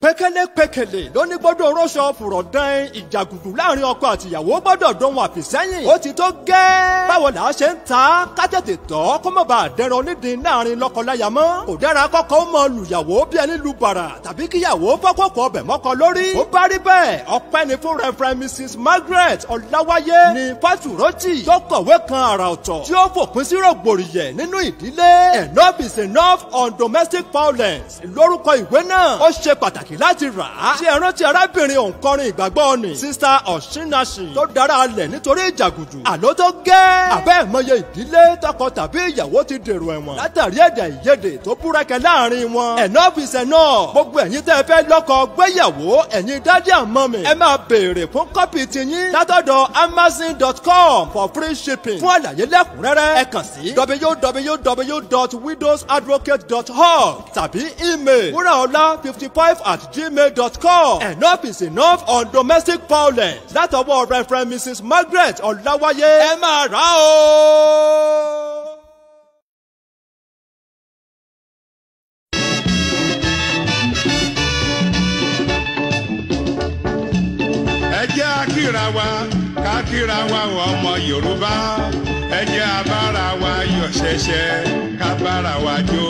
Pẹ́kẹ́lẹ́ ló ní gbọ́dọ̀ rọ́ṣọ fùrọ̀ dán ìjàgùdù láàrin ọkọ àtìyàwó gbọ́dọ̀ dán wọn àfìsẹ́yìn. Ó ti tó gẹ́. Báwo là á ṣe ń ta ká tètè tọ́ kó má bàa dẹran onídìí láàrin lọ́kọláya mọ́. Kò dára kọ́kọ́ ó mọ lùyàwó bí ẹni lu bàrà tàbí kíyàwó fọ́kọ̀kọ̀ ọbẹ̀ mọ́kọ lórí. Ó bá rí bẹ́ẹ̀ ọpẹ́ ni fún Reverend Mrs. Margaret Ọláwáyé ní Fátúrọ́jì tó kọ̀wé kan àrà ọ̀tọ̀ tí ó fòpin sí rògbòrìyẹ̀ nínú ìdílé. Enough is enough on domestic violence. Lórúkọ ìwé náà ó ṣe pàtàkì láti rà á. Ṣé ẹ rántí arábìnrin òǹkọrin ìgbàgbọ́ ni Sista Ọ̀ṣínnàṣì tó dára alẹ̀ nítorí ìjàgùdù. Àló tó gẹ́. Àbẹ́ ìmọye ìdílé tọkọ tàbí ìyàwó ti dèrò ẹ̀wọ̀n látàrí èdè ìyedè tó búrẹ́kẹ́ láàrin wọn. Enough is enough. Gbogbo ẹ̀yin tẹ́ ẹ fẹ́ lọ́kọ gbéyàwó ẹ̀yin dádì and mọ́mì. Ẹ máa béèrè fún kọ́pì tiyín látọ̀dọ̀ Amazon.com for free shipping. Fún àlàyé lẹ́kùnrẹ́rẹ́ ẹ kàn sí www.widowsadvocate.org tàbí email wuraola55@gmail.com. Enough is enough on domestic violence. Látọwọ́ Reverend Mrs. Margaret Ọláwáyé. Ẹ máa rà ó. Ẹ jẹ́ akíra wa kákíra wa ọmọ Yorùbá. Ẹ jẹ́ abára wa yọ̀ ṣẹ̀ṣẹ̀ kábára wa jó.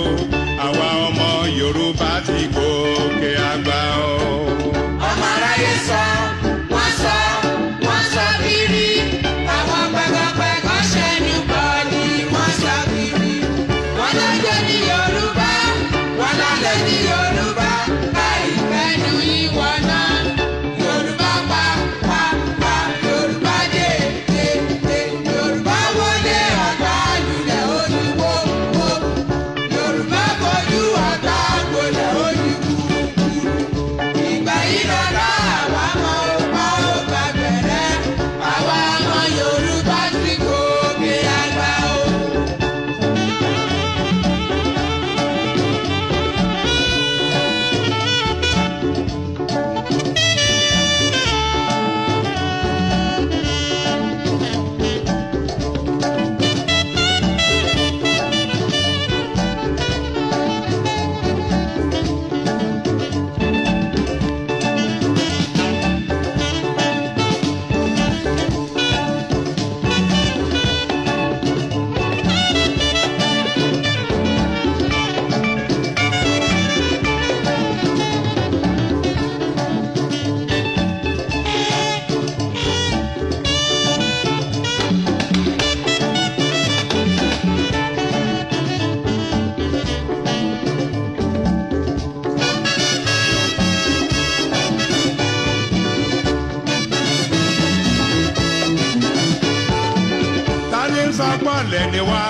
Àwa ọmọ Yorùbá ti gòkè àgbà o. Ọmọ aráyé sọ, wọ́n sọ kiri. Àwọn pẹ̀gọ́pẹ̀gọ́ ṣẹ́nu bọ̀ ni wọ́n sọ kiri. Wọ́n lọ́jọ́ ní Yorùbá, wọ́n lálẹ́ ní Yorùbá. Báyìí fẹ́nu ìwọ náà. Yorùbá pa, Yorùbá dé. Yorùbá wọlé ọ̀gá lulẹ̀ olúwo. Yorùbá bojú ọ̀gá gbolẹ̀ olúwo. Ìgbà yìí lọ́dọ̀ àwa mọ ọ̀pá ọ̀gbà bẹ̀rẹ̀. Àwa ọmọ Yorùbá ti gòkè àgbà o. Sọ́pọ̀lẹ̀ ni wá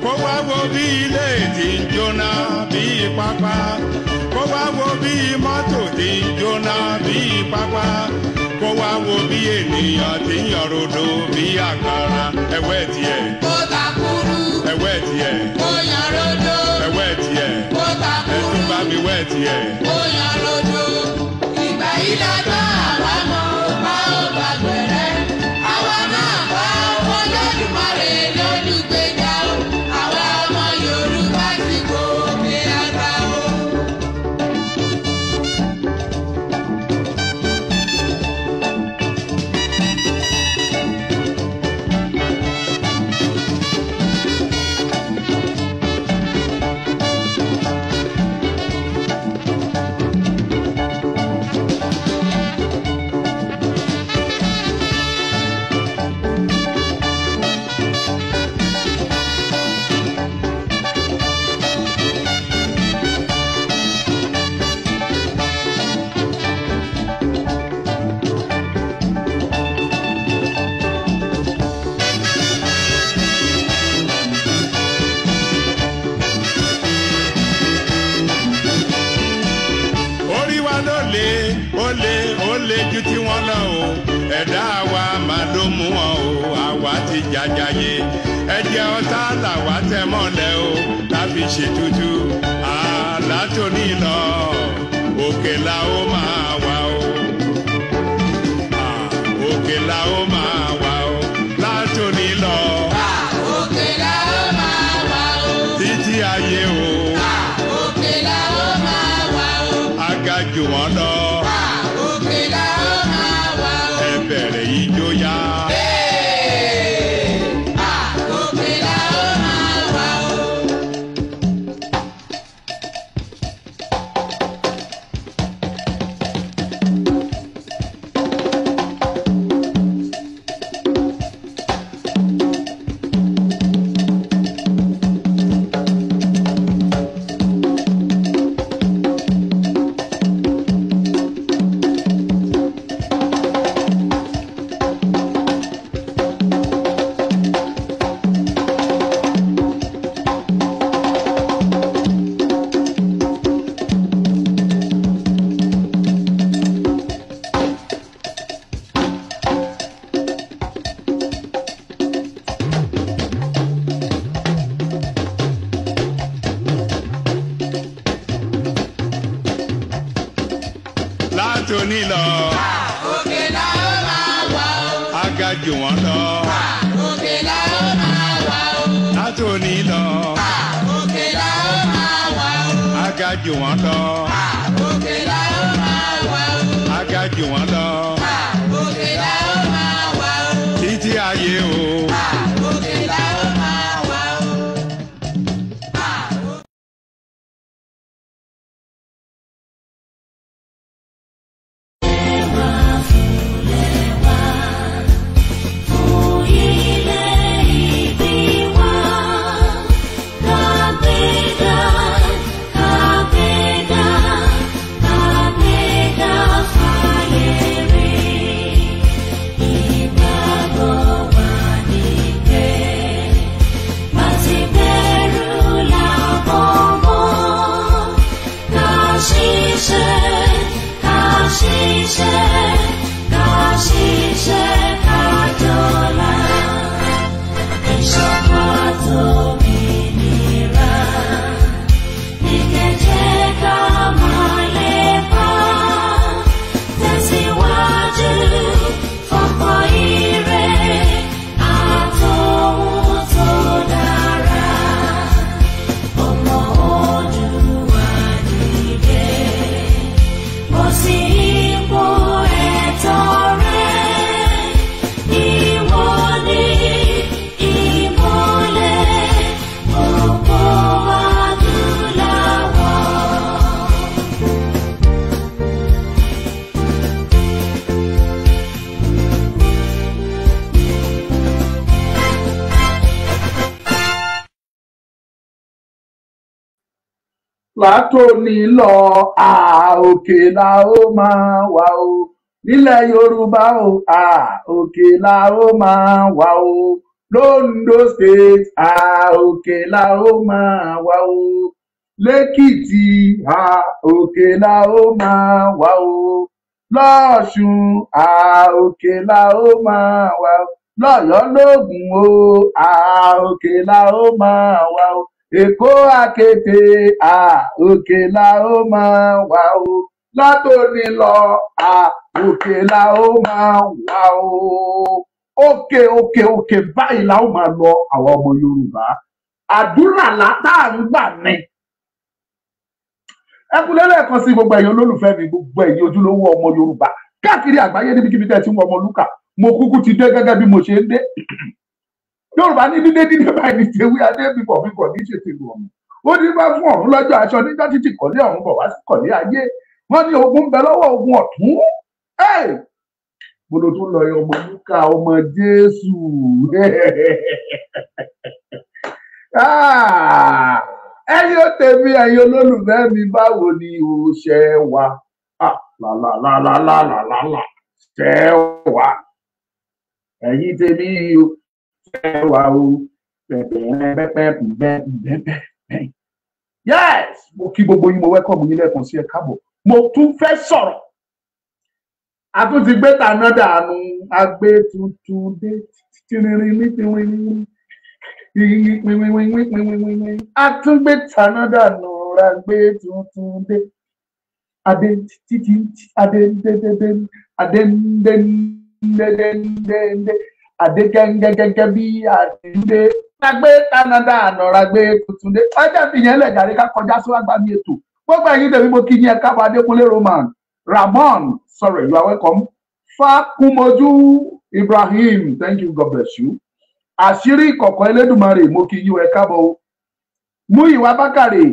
kó wá wo bí ilé tí ń jóná bí pápá kó wá wo bí mọ́tò tí ń jóná bí pápá kó wá wo bí ènìyàn tí ń yọ̀rọ̀dọ̀ bí àkàrà ẹ̀wẹ́ tiẹ̀. Kó takuru. Ẹ̀wẹ́ tiẹ̀. Kó yọ̀rọ̀dọ̀. Ẹ̀wẹ́ tiẹ̀. Kó takuru. Ẹ̀tún bá mi wẹ́ tiẹ̀. Kó yọ̀rọ̀dọ̀. Ìgbà yìí lọ́dọ̀ àwa mọ ọ̀pá ọ̀gbà bẹ̀rẹ̀. Àwa náà bá Olódùmarè lólùgbèjà o. Àwa ọmọ Yorùbá ti gòkè àgbà o. Ó lé ju tí wọ́n lọ o ẹ̀dá wa máa ló mú wọn o àwa ti jàjàyè ẹ̀jẹ̀ ọ̀tá làwa tẹ̀ mọ́lẹ̀ o láfi ṣètùtù àlátòní lọ òkè la ó máa wà o òkè la ó máa wà o látòní lọ Òkè la ó máa wà o. títí ayé o Òkè la ó máa wà o. aga jù wọ́n lọ. látòní lọ. Òkè la ó máa wà o. Aga jù wọ́n lọ. Òkè la ó máa wà o. Látòní lọ. Òkè la ó máa wà o. Aga jù wọ́n lọ. Òkè la ó máa wà o. Aga jù wọ́n lọ. Òkè la ó máa wà o. Títí ayé o. Òkè la ó máa wà o. Látòní lọ òkè la ó máa wà o nílẹ̀ Yorùbá o òkè la ó máa wà o l'Ondo State òkè la ó máa wà o l'Èkìtì òkè la ó máa wà o l'Ọ̀ṣun òkè la ó máa wà o l'Ọ̀yọ́ l'Ògùn o òkè la ó máa wà o Èkó Àkété òkè la ó máa wà o látòní lọ òkè la ó máa wà o òkè báyìí la ó máa lọ àwọn ọmọ Yorùbá àdúrà látà ń gbà ní. Ẹ kú lẹ́lẹ́kan sí gbogbo ẹ̀yin olólùfẹ́ mi gbogbo ẹ̀yin ojúlówó ọmọ Yorùbá káàkiri àgbáyé níbikíbi tẹ́ ti ń wọ ọmọ lúkà mo kúkú ti dé gẹ́gẹ́ bí mo ṣe ń dé. Yorùbá ní dídé báyìí ní tewé adé bíbọ̀ bí kò ní ṣètò ìlú ọ̀hún ó ní bá fún ọ̀run lọ́jọ́ aṣọ níjọ́ títí kọ̀lé ọ̀run bọ̀ wá sí kọ̀lé ayé wọ́n ní ogun ń bẹ lọ́wọ́ ogun ọ̀tún gbọdọ̀ tó lọ ọmọ lúkà ọmọ Jésù ẹ̀yin ó tèmi ẹ̀yin olólùfẹ́ mi báwo ni o ṣe wà lálálálálálálá ṣe wà ẹ̀yin tèmi o wà o yes mo kí gbogbo yín mo welcome yín lẹ́ẹ̀kan sí ẹ káàbọ̀ mo tún fẹ́ sọ̀rọ̀ a tún ti gbé tàná dànù agbé tuntun dé tìrìnrìn ní tìrìnrìn a tún gbé tàná dànù agbé tuntun dé adé títí adé dédédé adé ndéndéndéndé adégẹ́ngẹ́gẹ́gẹ́ bí àdéhùndé lágbé Canada ànàràgbé tuntun-dé ọjà fìyẹn lẹ̀ gàrí ká kọjá sí àgbàmì ètò gbogbo ẹ̀yin tèmi mo kí yín ẹ káàbọ̀ Adékúnlé Ramon sorry you are welcome Fákúnmojú Ibrahim thank you God bless you àṣírí ìkọ̀kọ̀ Elédùmarè mo kí yín ẹ káàbọ̀ Múyìwá Bákàrè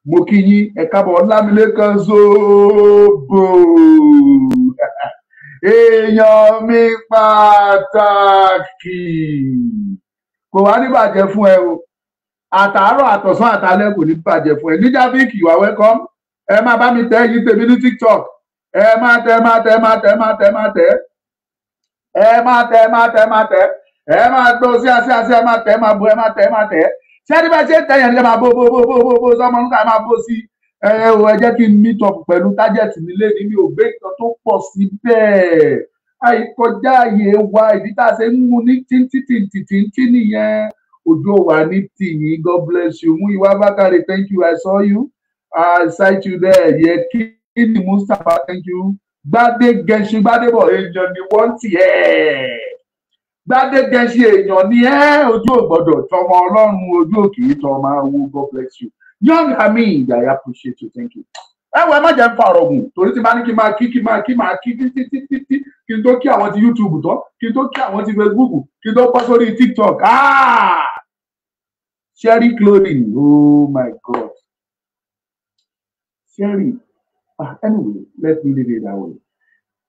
mo kí yín ẹ káàbọ̀ Ọlámilékan Zóbò èèyàn mi pàtàkì kò wá ní bàjẹ́ fún ẹ o àtàárọ̀ àtọ̀sán àtàlẹ́ kò ní bàjẹ́ fún ẹ níjà bíkì you are welcome ẹ máa bá mi tẹ yín tèmi ní TikTok ẹ máa tẹ ẹ máa gbọ́ sí àṣẹ ẹ máa tẹ ẹ máa bọ ẹ máa tẹ ṣé ẹni bá ṣe ń tẹyàn ní ẹ máa bó sọmọ nígbà máa bó sí ẹ jẹ́ kí n meet up pẹ̀lú tájẹ̀tì nílé ní mi ò gbé nǹkan tó pọ̀ síbẹ̀ àìkọjá ààyè wa ìdí tá a ṣe ń mú ní títí nìyẹn òjò wà ní tìyín God bless you Múyìwá Bákàrè thank you I saw you I cite you there yẹ kí ni Mustapha thank you gbadé gẹṣin gbadébọ̀ èèyàn ni wọ́n tiẹ̀ gbadé gẹṣin èèyàn ni ojú ò gbọ́dọ̀ tọmọ Ọlọ́run ojú ò kì í tọmọ owó. God bless you young Hamid, I appreciate you, thank you. Ẹ má jẹ́ ń fa ọ̀rọ̀ gùn torí tí bá ní kí máa kí títí kí n tó kí àwọn ti YouTube tán kí n tó kí àwọn ti Facebook kí n tó pọ́ sórí TikTok. Sherry clothing, oh my God. Sherry, anyway, let me leave it that way.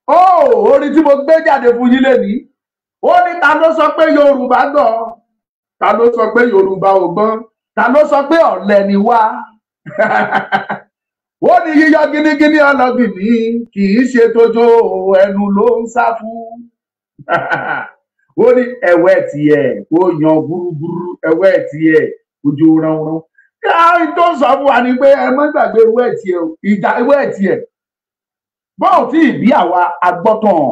Orin tí mo gbé jáde fún yín lénìí, ó ní ta ló sọ pé Yorùbá gbọ́, ta ló sọ pé Yorùbá ò gbọ́n, ta ló sọ pé ọ̀lẹ ni wá. Ó ní yíyọ gínígíní ọlọ́gbìn ní kì í ṣe tójó ẹnu ló ń sá fún. Ó ní ẹ̀wẹ̀ tiẹ̀ kó yan búrúburú, ẹ̀wẹ̀ tiẹ̀ ojú ránran. Káàrí tó sọ fún wa ni pé ẹ má gbàgbé ẹ̀wẹ̀ tiẹ̀ ìjà ẹ̀wẹ̀ tiẹ̀. Bọ́ọ̀ tí ìbí àwa agbọ́tàn.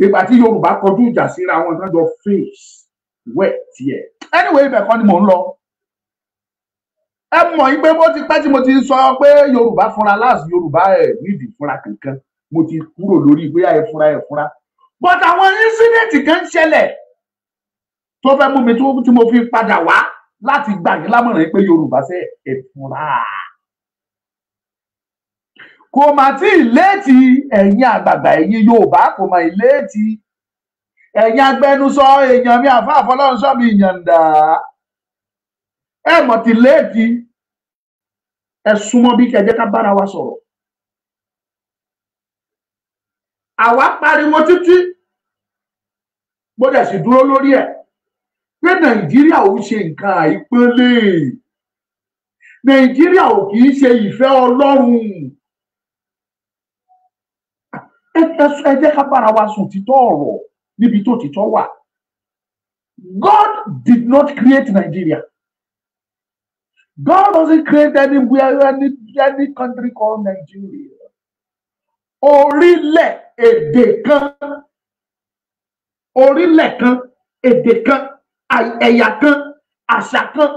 Ìgbà tí Yorùbá kọjú ìjà síra wọn náà jọ face wẹ̀ tiẹ̀. Anyway, ibẹ̀ kan ni mò ń lọ. Ẹ mọ̀ yí pé bó ti pẹ́ tí mo ti sọ pé Yorùbá fúnra láàsì Yorùbá nídìí fúnra kankan. Mo ti kúrò lórí pé ẹ fúnra. But àwọn incident kan ṣẹlẹ̀ tó fẹ́ mú mi tí mo fi padà wá láti gbà yín lámọ̀ràn pé Yorùbá ṣe ẹ fúnra. Kò mà tí ì léètì ẹ̀yin àgbààgbà ẹ̀yin Yorùbá kò mà ì léètì ẹ̀yin agbẹnusọ èèyàn mi àfa àfọlọ́runṣọ́ mi ìyànda ẹ mọ̀ tí léètì ẹ súnmọ́ bí kẹjẹ́ ká bára wa sọ̀rọ̀. Àwa pariwo títí gbọ́dọ̀ sì dúró lórí ẹ̀ pé Nàìjíríà ò ṣe nǹkan àìpélé, Nàìjíríà ò kì í ṣe ìfẹ́ Ọlọ́run. Ẹ jẹ́ ká bára wa sùn títọ́ ọ̀rọ̀ níbi tó títọ́ wà. God did not create Nigeria. God doesn't create any country called Nigeria. Orílẹ̀-èdè kan, èdè kan, ẹ̀yà kan, àṣà kan.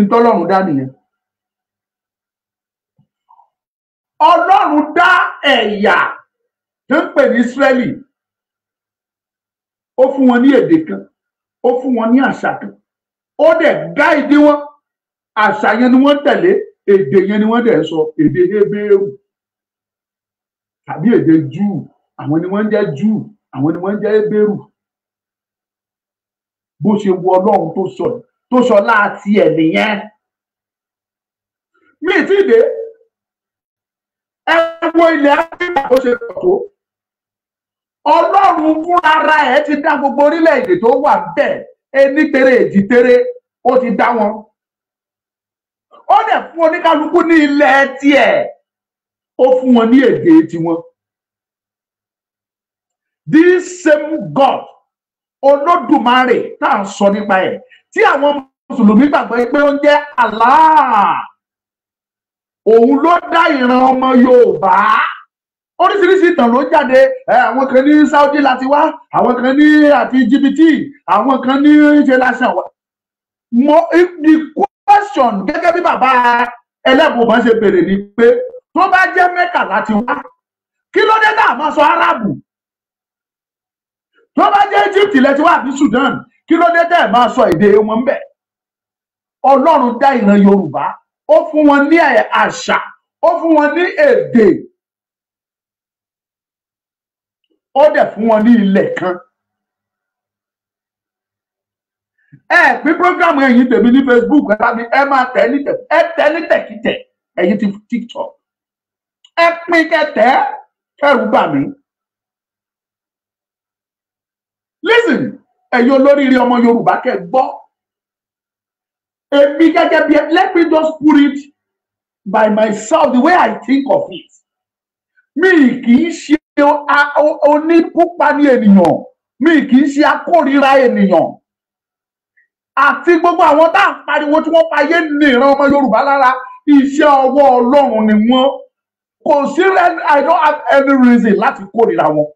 Ntọ́lọ́run dá nìyẹn. Ọlọ́run dá ẹ̀yà tó ń pè ní Ísírẹ́lì. Ó fún wọn ní èdè kan, ó fún wọn ní àṣà kan. Ó dẹ̀ gáìdì wọn. Àṣà yẹn ni wọ́n tẹ̀lé, èdè yẹn ni wọ́n dẹ̀ sọ, èdè Hébérù tàbí èdè Júù. Àwọn ni wọ́n jẹ́ Júù, àwọn ni wọ́n jẹ́ Hébérù. Bó ṣe wọ Ọlọ́run tó sọ láti ẹ̀ nìyẹn. Mi ti dé. Ẹ wo ilẹ̀ Áfíríkà bó ṣe pọ̀ tó. Ọlọ́run fúnra ara ẹ̀ ti dá gbogbo orílẹ̀-èdè tó wà bẹ́ẹ̀. Ení tere èjì tere ó ti dá wọn. Ó dẹ̀ fún oníkálukú ní ilẹ̀ tiẹ̀. Ó fún wọn ní èdè tiwọn. This same God Olódùmarè tá à ń sọ nípa ẹ̀ tí àwọn Mùsùlùmí gbàgbọ́ pé ó ń jẹ́ Allah. Òun ló dá ìran ọmọ Yorùbá. Oríṣiríṣi ìtàn ló jáde. Àwọn kan ní Saudi láti wá, àwọn kan ní àti Jìbìtì, àwọn kan ní ṣe lásán wá. The question gẹ́gẹ́ bí bàbá ẹlẹ́bùn ṣe bèrè ni pé tó bá jẹ́ Mẹ́kà láti wá, kí ló dé tá a máa sọ Árábù? Tó bá jẹ́ Egypt lẹ́ti wá àbí Sudan, kí ló dé tá a máa sọ èdè wọn bẹ̀? Ọlọ́run dá ìran Yorùbá, ó fún wọn ní àṣà, ó fún wọn ní èdè, ó dẹ̀ fún wọn ní ilẹ̀ kan. Ẹ pín program ẹ̀yin tèmi ní Facebook, ẹ máa tẹ̀ ní tẹ̀kítẹ̀ ẹ̀yin ti TikTok. Ẹ pín kẹtẹ́ kẹrù bà mí. Listen, ẹ̀yin olóríire ọmọ Yorùbá kẹ́ gbọ́. Èmi gẹ́gẹ́ bí let me just put it by myself the way I think of it. Mi kì í ṣe onípúpa ní ènìyàn, mi kì í ṣe akórìíra ènìyàn. Àti gbogbo àwọn tá à ń pariwo tí wọ́n fayé ní ìran ọmọ Yorùbá lára, iṣẹ́ ọwọ́ Ọlọ́run ni wọ́n. Kò sí I don't have any reason láti kórìíra wọn.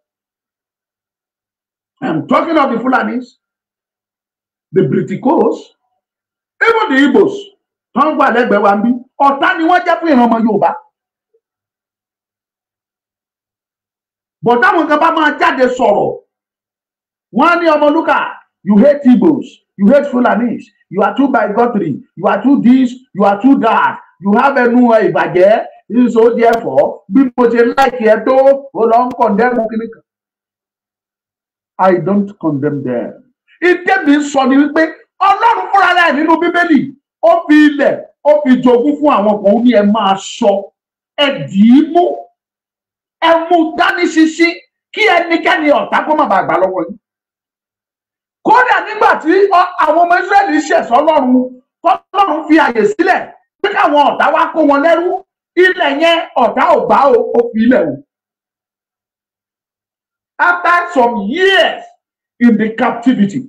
I'm talking of the Fulanis, the Briticos, even the Igbos. Tán wà lẹ́gbẹ̀ẹ́ wa ń bí, ọ̀tá ni wọ́n jẹ́ fún ìran ọmọ Yorùbá. But táwọn kan bá máa jáde sọ̀rọ̀, wọ́n á ní Ọmọlúkà, you hate Igbos, you hate Fulanis, you are too bigotry, you are too this, you are too that, you have ẹnu ìbàjẹ́, so therefore bí mo ṣe láìkí ẹ tó o lọ ń condemn kìnìkan. I don't condemn them. Ìtẹ́bi sọ ni wípé Ọlọ́run fúnra rẹ̀ nínú Bíbélì ó fi ilẹ̀ ó fi jogún fún àwọn kan, ó ní ẹ máa sọ, ẹ dì í mú, ẹ mú dání ṣinṣin kí ẹnikẹ́ni ọ̀tá kó má bàa gbà lọ́wọ́ yín. Kódà nígbà tí àwọn ọmọ Ísírẹ́lì ṣẹ̀sọ́ Ọlọ́run, tọ́lọ́run fi àyè sílẹ̀ pé káwọn ọ̀tá wá kó wọn lẹ́rú, ilẹ̀ yẹn ọ̀tá ò gbà ó fi ilẹ̀ o. After some years in the captivity,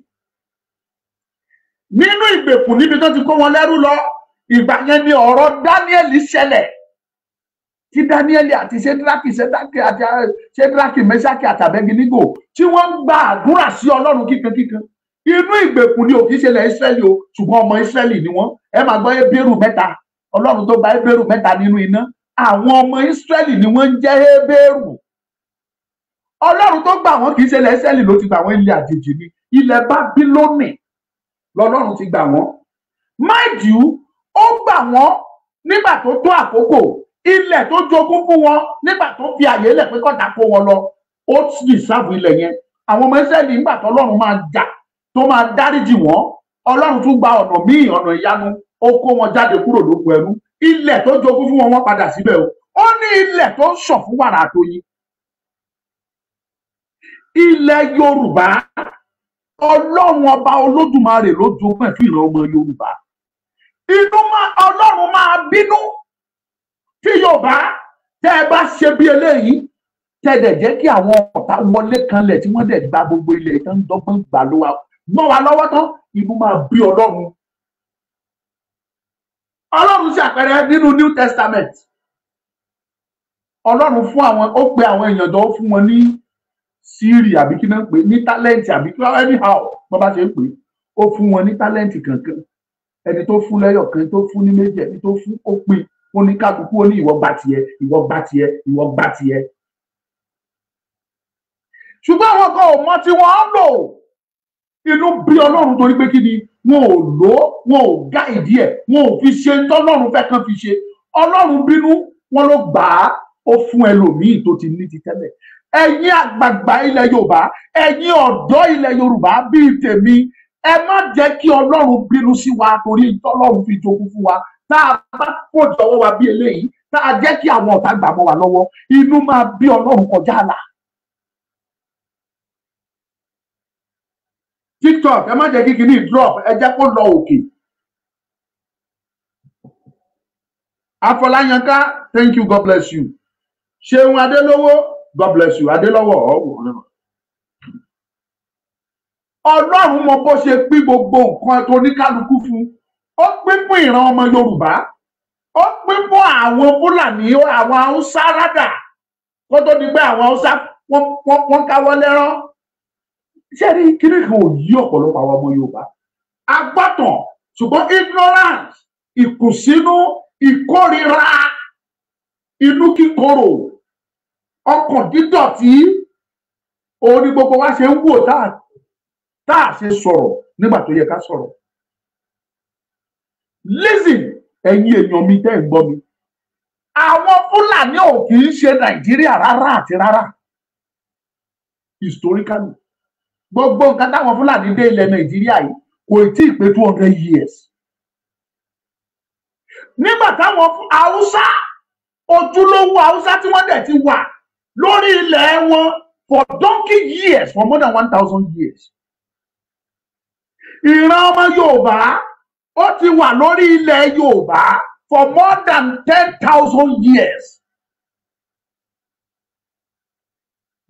nínú ìgbèkùn níbi tó ti kó wọn lẹ́rú lọ, ìgbà yẹn ni ọ̀rọ̀ Dáníẹ́lì ṣẹlẹ̀, tí Dáníẹ́lì àti Ṣédrákì Méṣákì àti Abẹ́dínígò tí wọ́n ń gba àdúrà sí Ọlọ́run kíkankíkan. Inú ìgbèkùn ni òkì ṣẹlẹ̀ Ísírẹ́lì o, ṣùgbọ́n ọmọ Ísírẹ́lì ni wọ́n. Ẹ máa gbọ́ Hébérù mẹ́ta, Ọlọ́run tó gba Hébérù mẹ́ta nínú iná, àwọn ọmọ Ísírẹ́lì ni wọ́n ń jẹ́ Hébérù. Ọlọ́run tó gbà wọ́n kì í ṣẹlẹ̀ Ísírẹ́lì ló ti gbà wọ́n, ilẹ̀ àjèjì ni, ilẹ̀ Bábílónì lọ́lọ́run ti gbà wọ́n. Mind you, ó gbà wọ́n nígbà tó tó àkókò, ilẹ̀ tó jogún fún wọn nígbà tó fi àyè lẹ̀ pé kọ́ta kó wọn lọ, ó sì sáàbù ilẹ̀ yẹn. Àwọn ọmọ Ísírẹ́lì nígbà tó Ọlọ́run máa jà, tó máa dáríjì wọ́n, Ọlọ́run tún gba ọ̀nà míì, ọ̀nà ìyanu, ó kó wọn jáde kúrò lóko ẹrú. Ilẹ̀ tó jogún fún wọn, wọ́n padà síbẹ̀ o. Ó ní ilẹ̀ tó ń ṣàn fún wàrà àtọyìn. Ilẹ̀ Yorùbá, Ọlọ́run ọba Olódùmarè ló jogún ẹ̀ fún ìran ọmọ Yorùbá. Ọlọ́run máa bínú tí Yorùbá tẹ́ ẹ bá ṣe bí eléyìí, tẹ́ ẹ dẹ̀ jẹ́ kí àwọn ọ̀tá wọlé kanlẹ̀ tí wọ́n dẹ̀ gba gbogbo ilẹ̀ ìtàn dọ́gbọ́n gbà mọ́ wa lọ́wọ́ tán, inú máa bí Ọlọ́run. Ọlọ́run ṣàpẹẹrẹ nínú New Testament. Ọlọ́run fún àwọn, ó pe àwọn èèyàn jọ, ó fún wọn ní síìrì àbí kí náà pè ní tálẹ́ǹtì àbí kí anyhow bọ́ bá ṣe ń pè, ó fún wọn ní tálẹ́ǹtì kankan. Ẹni tó fún lẹ́yọ̀ kan, tó fún ní méjì, ẹni tó fún ó pín, ó ní kálukú, ó ní ìwọ gbà tiẹ̀, ìwọ gbà tiẹ̀, ìwọ gbà tiẹ̀. Ṣùgbọ́n àwọn kan ò mọ tí wọ́n lò. Inú bí Ọlọ́run torí pé kí ni wọn ò lò, wọn ò gá ìdí ẹ̀, wọn ò fi ṣe tọ́lọ́run fẹ́ kán fi ṣe. Ọlọ́run bínú, wọn ló gbà á, ó fún ẹlòmíì tó ti ní ti tẹ́lẹ̀. Ẹ̀yin àgbààgbà ilẹ̀ Yorùbá, ẹ̀yin ọ̀dọ́ ilẹ̀ Yorùbá bíi tèmi, ẹ má jẹ́ kí Ọlọ́run bínú sí wa torí tọ́lọ́run fi jogún fún wa. Tá a bá kó jọ̀wọ́ wa bí eléyìí, tá a jẹ́ kí àwọn ọ̀tá gbà mọ́ wa lọ́wọ́, inú máa bí Ọlọ́run kọjá àlà. TikTok, ẹ má jẹ́ kí kìíní drop, ẹ jẹ́ kó lọ òkè. Afọláyanká, thank you, God bless you. Ṣeun Adélówó, God bless you. Adélọ́wọ̀ ọ̀wọ̀. Ọlọ́run mọ bó ṣe pín gbogbo nǹkan tó ní kálukú fún. Ó pín fún ìran ọmọ Yorùbá. Ó pín fún àwọn Fúlàní, àwọn Haúsá rádà. Kó tó di pé àwọn Haúsá wọ́n káwọ́ lẹ́rán. Ṣé rí kíní kan ò yí ọ̀pọ̀lọpọ̀ àwọn ọmọ Yorùbá? Agbọ́tàn, ṣùgbọ́n ignorance, ìkùnsínú, ìkórira, inú kíkorò, ọkàn dídọ̀tí, òun ni gbogbo wa ṣe ń wò tá a ṣe sọ̀rọ̀ nígbà tó yẹ ká sọ̀rọ̀. Listen, ẹ̀yin èèyàn mi tẹ́ ẹ̀ gbọ́ mi. Àwọn Fúlàní ò kì í ṣe Nàìjíríà rárá àti rárá. Historically, gbogbo nǹkan táwọn Fúlàní dé ilẹ̀ Nàìjíríà yìí kò tí ì pé 200 years. Nígbà táwọn Haúsá, ojúlówó Haúsá tí wọ́n dẹ̀ ti wà lórí ilẹ̀ wọn for donkey years, for more than 1,000 years. Ìran ọmọ Yorùbá ó ti wà lórí ilẹ̀ Yorùbá for more than 10,000 years.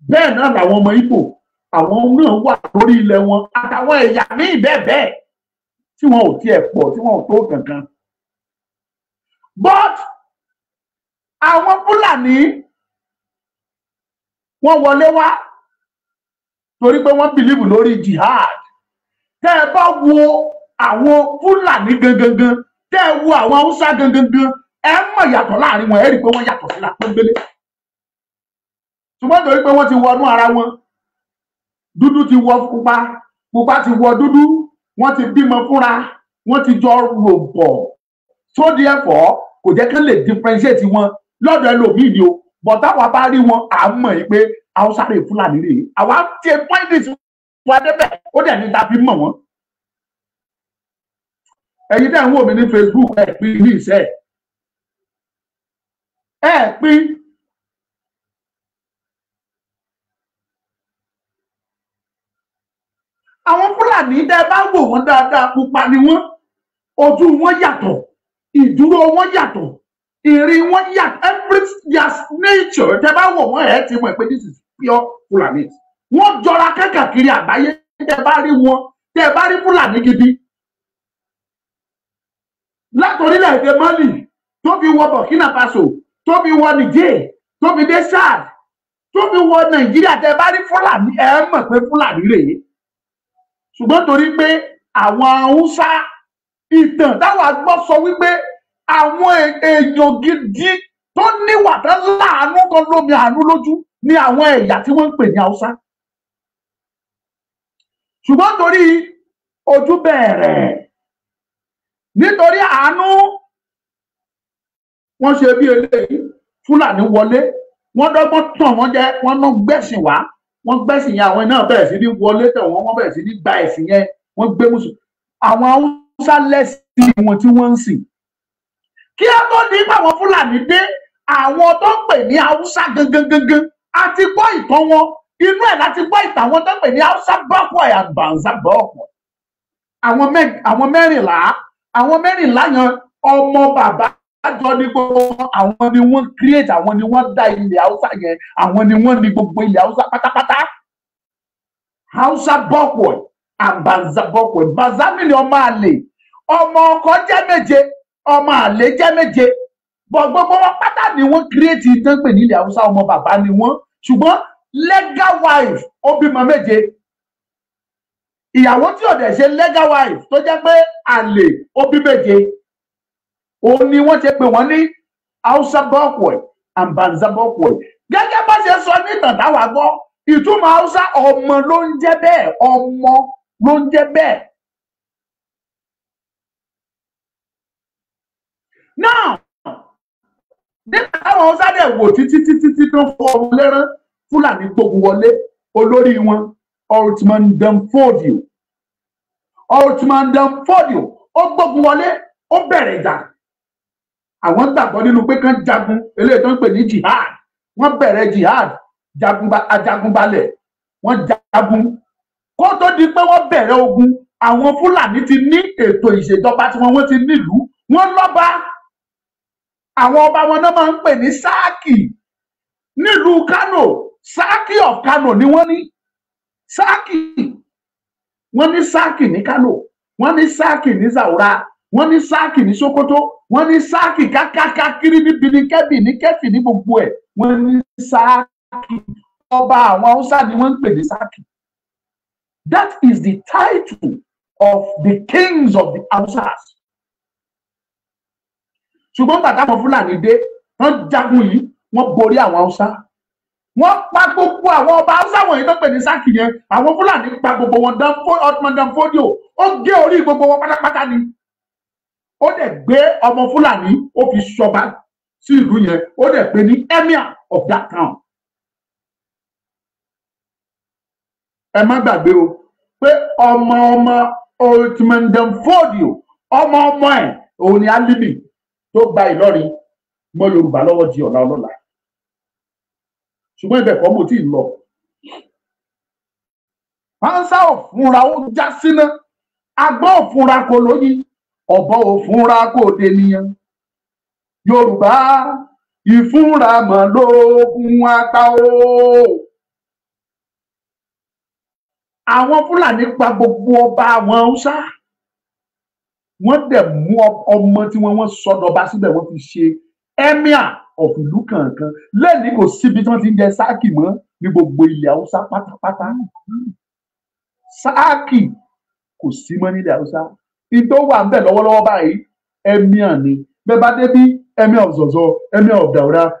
Bẹ́ẹ̀ náà làwọn ọmọ Ìgbò, àwọn náà wà lórí ilẹ̀ wọn àtàwọn ẹ̀yà míì bẹ́ẹ̀ bẹ́ẹ̀ tí wọn ò tiẹ̀ pọ̀, tí wọn ò tó kankan. But àwọn Fúlàní wọ́n wọlé wá torí pé wọ́n bìlíìfù lórí jihad. Tẹ́ ẹ bá wo àwọn Fúlàní gangan, tẹ́ ẹ wo àwọn Haúsá gangan, ẹ mọ̀ yàtọ̀ láàrin wọn ẹ rí i pé wọ́n yàtọ̀ síra pọ́nbélé ṣùgbọ́n torí pé wọ́n ti wọnú ara wọn dúdú ti wọ pupa pupa ti wọ dúdú wọ́n ti bímọ fúnra wọ́n ti jọ rò pọ̀ so therefore kò jẹ́ kí wọ́n lè differentiate wọn lọ́dọ̀ ẹlòmíì ni o but táwa bá rí wọn à ń mọ̀ yìí pé Haúsá rè Fúlàní rè àwa ti point it wá débẹ̀ ó dẹ̀ ní ta fi mọ̀ wọ́n. ẹ̀yin dẹ̀ ń wò mí ní Facebook ẹ̀ pín ní ìṣe ẹ̀ pín. àwọn Fúlàní dẹ́ bá wò wọ́n dáadáa pupa ni wọ́n ojú wọn yàtọ̀ ìdúró wọn yàtọ̀ ìrìn wọn yàtọ̀ every their nature tẹ́ bá wò wọ́n ẹ̀ ti mọ̀ pé this is pure Fúlàní wọ́n jọra káàkiri àgbáyé tẹ́ bá rí wọn tẹ́ bá rí Fúlàní gidi látòrílẹ̀-èdè Mali tó fi wọ Burkina Faso tó fi wọ Niger tó fi dé Chad tó fi wọ Nàìjíríà tẹ́ bá rí Fúlàní ẹ̀ mọ̀ pé Fúlàní rèé ṣùgbọ́n torí pé àwọn Haúsá ìtàn táwa gbọ́ sọ wípé àwọn èèyàn gidi tó níwà tó láàánú tó lómi àánú lójú ní àwọn ẹ̀yà tí wọ́n ń pè ní Haúsá ṣùgbọ́n torí ojú bẹ̀rẹ̀ nítorí àánú wọ́n ṣe bí eléyìí Fúlàní wọlé wọ́n dọ́gbọ́n tàn wọ́n jẹ wọ́n náà gbẹ̀sìn wá wọ́n gbẹ̀sìn yẹn àwọn náà bẹ̀rẹ̀ sí ní wọlé tẹ̀ wọ́n bẹ̀rẹ̀ sí ní gba ẹ̀sìn yẹn wọ́n gbé mùsùlùmí àwọn Haúsá lẹ́sìn wọn tí wọ́n ń sìn kí á tó ní àwọn Fúlàní dé àwọn tó ń pè ní Haúsá gangan àti gbọ́ ìtàn wọn inú ẹ̀ láti gbọ́ ìtàn àwọn tó ń pè ní Haúsá bọ́pọ̀ àgbàǹsá bọ́pọ̀ àwọn mẹ́rìnlá yẹn ọmọ bàbá àjọ ní gbogbo àwọn ni wọ́n create àwọn ni wọ́n dá ilẹ̀ Haúsá yẹn àwọn ni wọ́n ní gbogbo ilẹ̀ Haúsá pátápátá Haúsá bọ́pọ̀ àgbàǹsá bọ́pọ̀ Bàzámì ni ọmọ àlè ọmọ ọkọ jẹ́ méje ọmọ àlè jẹ́ méje bọ̀ gbogbo wọn pátá ni wọ́n create ìtàn pè ní ilẹ̀ Haúsá ọmọ bàbá ni wọ́n ṣùgbọ́n legal wife ó bímọ méje ìyàwó tí ò dẹ̀ ṣe legal wife tó jẹ́ pé àlè ó bí méje òun ni wọ́n ṣe pé wọ́n ní Haúsá bọ́ọ̀kùẹ̀ àǹbàǹzá bọ́ọ̀kùẹ̀ gẹ́gẹ́ bá ṣe sọ ní ìtàn táwa gbọ́ ìtumọ̀ Haúsá ọmọ ló ń jẹ́ bẹ́ẹ̀ ọmọ ló ń jẹ́ bẹ́ẹ̀. now nígbà táwọn Haúsá dẹ̀ wò títí tó fọ ọmọ lẹ́rán Fúlàní gbógun wọlé olórí wọn Othman Dan Fodio ó gbógun wọlé ó bẹ̀rẹ̀ ìjà àwọn gbàgbọ́ nínú pé kán jagun eléyìí tó ń pè ní jihad wọ́n bẹ̀rẹ̀ jihad ajagunbalẹ̀ wọ́n jagun kó tó di pé wọ́n bẹ̀rẹ̀ ogun àwọn Fúlàní ti ní ètò ìṣèjọba tí wọ́n ti nílùú wọ́n lọ́ba àwọn ọba wọn náà máa ń pè ní sáàkì nílùú Kano sáàkì of Kano ni wọ́n ní sáàkì wọ́n ní sáàkì ní Kano wọ́n ní sáàkì ní Zaura wọ́n ní sáàkì ní Sokoto wọ́n ní sáàkì kákàkiri níbi ní Kẹ́bì ní Kẹ́fì ní gbogbo ẹ̀ wọ́n ní sáàkì ọba àwọn Haúsá ni wọ́n ń pè ní sáàkì. That is the title of the kings of the Hausas. ṣùgbọ́n bàtà àwọn Fúlàní dé wọ́n jagun yìí wọ́n borí àwọn Haúsá wọ́n pa gbogbo àwọn ọba Haúsá wọ̀nyí tó pè ní sáàkì yẹn àwọn Fúlàní pa gbogbo wọn Othman Dan Fodio ó gé orí gbogbo wọn pátápátá ni ó dẹ̀ gbé ọmọ Fúlàní ó fi ṣọba sí ìlú yẹn ó dẹ̀ pè ní emir of that town. ẹ má gbàgbé o pé ọmọ Othman Dan Fodio ọmọ ẹ̀ òun ni Alimi tó gba Ìlọrin mọ́ Yorùbá lọ́wọ́ di ọ̀la ọlọ́la ṣùgbọ́n ibẹ̀ kọ́ mo ti lọ. Pánsá òfúnra ó já síná agbọ́n òfúnra kò lóyin ọ̀bọ òfúnra kò dènìyàn Yorùbá ìfúnra mọ̀ lóògùn ata o. àwọn Fúlàní pa gbogbo ọba àwọn Haúsá wọ́n dẹ̀ mú ọmọ tí wọ́n sọdọba síbẹ̀ wọ́n fi ṣe emir of ìlú kankan lẹ́ni kò síbi tí wọ́n ti ń jẹ sáàkì mọ́ ní gbogbo ilẹ̀ Haúsá pátápátá sáàkì kò sí mọ́ nílẹ̀ Haúsá ìtò wà ń bẹ̀ lọ́wọ́lọ́wọ́ báyìí emir ni bẹ́ẹ̀ bá débi Emir of Zozo, Emir of Daura,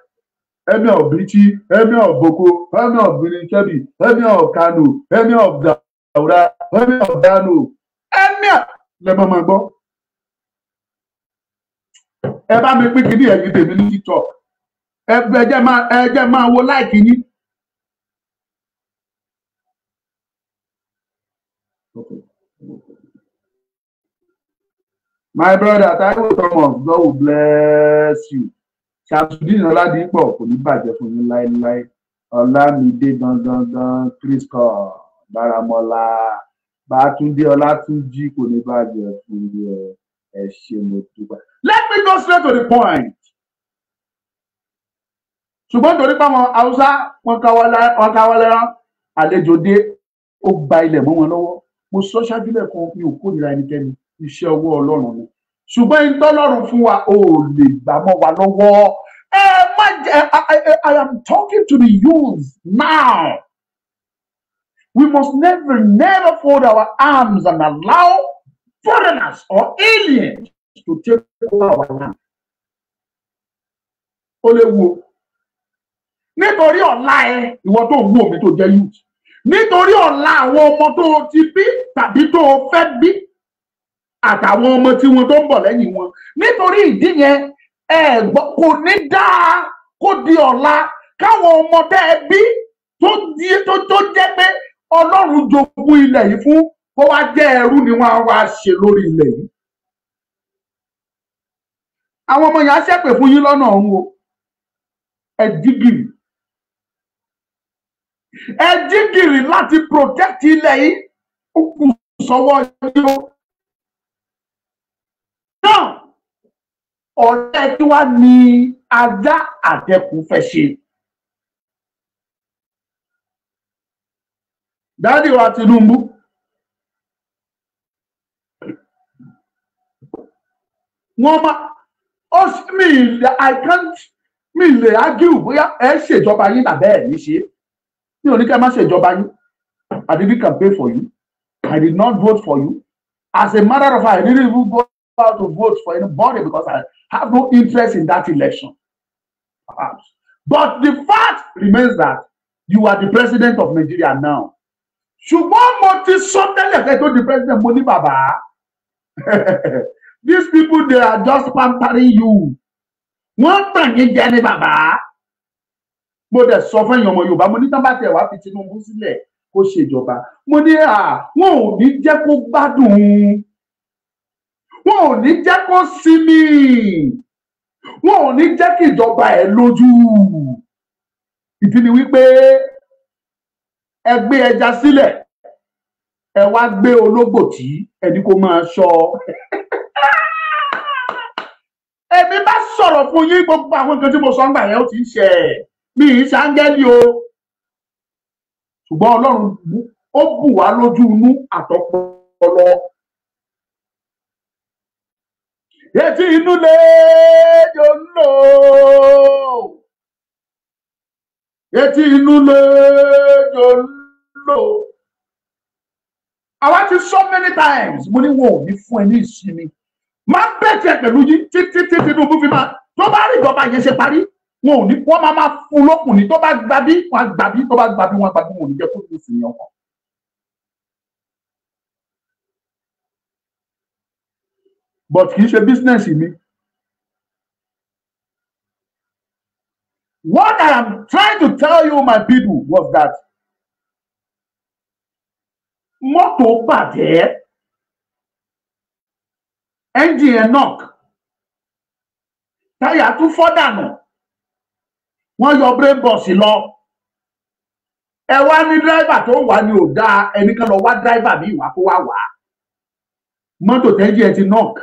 Emir of Bichi, Emir of Boko, Emir of Birikebi, Emir of Kano, Emir of Daura, Emir of Dano, Emir lẹ́bàá máa gbọ́. Ẹ bá mi pín kíní ẹ̀yìn tèmi ní TikTok. Ẹ jẹ́ máa wo láìkì yín. My brother, Taiwo Thomas, God will bless you. Ṣàtúndínlẹ̀ Ọládìpọ̀ kò ní bàjẹ́ fún yín láéláé. Ọlámídé gangan Christopher Báramọ́lá Bátúndé Ọlátúnjí kò ní bàjẹ́ fún yín ẹ ṣé mo dúpẹ́. Let me go straight to the point. Ṣùgbọ́n torí pé àwọn Haúsá wọn káwọ́ lẹ́rán àlejò dé ó gba ilẹ̀ mọ́ wọn lọ́wọ́. Mo sọ ṣáájú lẹ́ẹ̀kan mi ò kórìíra ẹnikẹ́ni iṣẹ́ ọwọ́ Ọlọ́run ni. Ṣùgbọ́n ìtọ́lọ́run fún wa ò lè gbà mọ́ wa lọ́wọ́. I am talking to the youth now. We must never fold our arms and allow foreigners or aliens to take over our land. Ó léwu. Nítorí ọ̀la ẹ ìwọ tó ń wò mí tó jẹ́ youth. Nítorí ọ̀la àwọn ọmọ tó ti bí tàbí tó fẹ́ bí àtàwọn ọmọ tí wọn tó ń bọ̀ lẹ́yìn wọn. Nítorí ìdí yẹn kò ní dáa kó di ọ̀la káwọn ọmọ tẹ́ ẹ bí tó jẹ́ pé Ọlọ́run jogún ilẹ̀ yìí fún kó wá jẹ́ ẹrú ni wọ́n á wá ṣe lórí ilẹ̀ yìí. Àwọn ọmọ yẹn á ṣépè fún yín lọ́nà ọ̀hún o. Ẹ jígìrì láti protect ilẹ̀ yìí ó kù sọ́wọ́ yín o. Náà ọ̀rẹ́ tí wàá ní ajá àtẹkùn fẹ́ ṣe. Dádì wa Tinubu wọ́n mi lè argue bóyá ẹ ṣèjọba yín tàbí ẹ ní ṣe. Mi ò ní kẹ́ má ṣèjọba yín. I didn't campaign for you. I did not vote for you. As a matter of fact, I didn't even go out to vote for anybody because I have no interest in that election. Perhaps. But the fact remains that you are the president of Nigeria now. Ṣùgbọ́n mo ti sọ tẹ́lẹ̀ kẹ́ tó di president mo ní bàbá. These people they are just pampering you. Wọ́n tàn yín jẹ ní bàbá. Mo dẹ̀ sọ fún èèyàn ọmọ Yorùbá mo ní tán bá tẹ̀ wá fi Tinubu sílẹ̀ kó ṣèjọba. Mo ní wọn ò ní jẹ́ kó gbádùn. Wọn ò ní jẹ́ kó sinmi. Wọn ò ní jẹ́ kí ìjọba ẹ̀ lójú. Ìdí ni wípé ẹ gbé ẹja sílẹ̀ ẹ wá gbé ológbò tí ẹni kó máa ṣọ́. Èmi bá sọ̀rọ̀ fún yín gbogbo àwọn nǹkan tí mo sọ ńgbà yẹn ó ti ń ṣe mi ì ṣe áńgẹ́lì o. Ṣùgbọ́n Ọlọ́run ó bù wá lójú inú àtọpọlọ. Etí inú lè jò ń lò. Etí inú lè jò ń lò. Àwa ti so many times mo ní wọn ò ní fún ẹ ní ìsinmi. Máa bẹ̀tẹ̀ pẹ̀lú yín títí Tinubu fi máa tó bá rí ìjọba yẹn ṣe parí wọn ò ní wọ́n máa fún lókùn ní tó bá gbà bí wọ́n gbà bí tó bá gbà bí wọ́n gbà bí wọn ò ní jẹ́ kó ní ìsinmi ọkàn. But kì í ṣe business mi. What I am trying to tell you my people was that mọ́tò bàjẹ́ engine ẹ̀ knock táyà tún fọ́ dànù wọ́n yọ brain box lọ ẹ wá ní dírẹ́fà tó wà ní ò dáa ẹnìkan lọ wá dírẹ́fà mi ìwà kó wá wá mọ́tò tẹ́jì ẹ̀ ti knock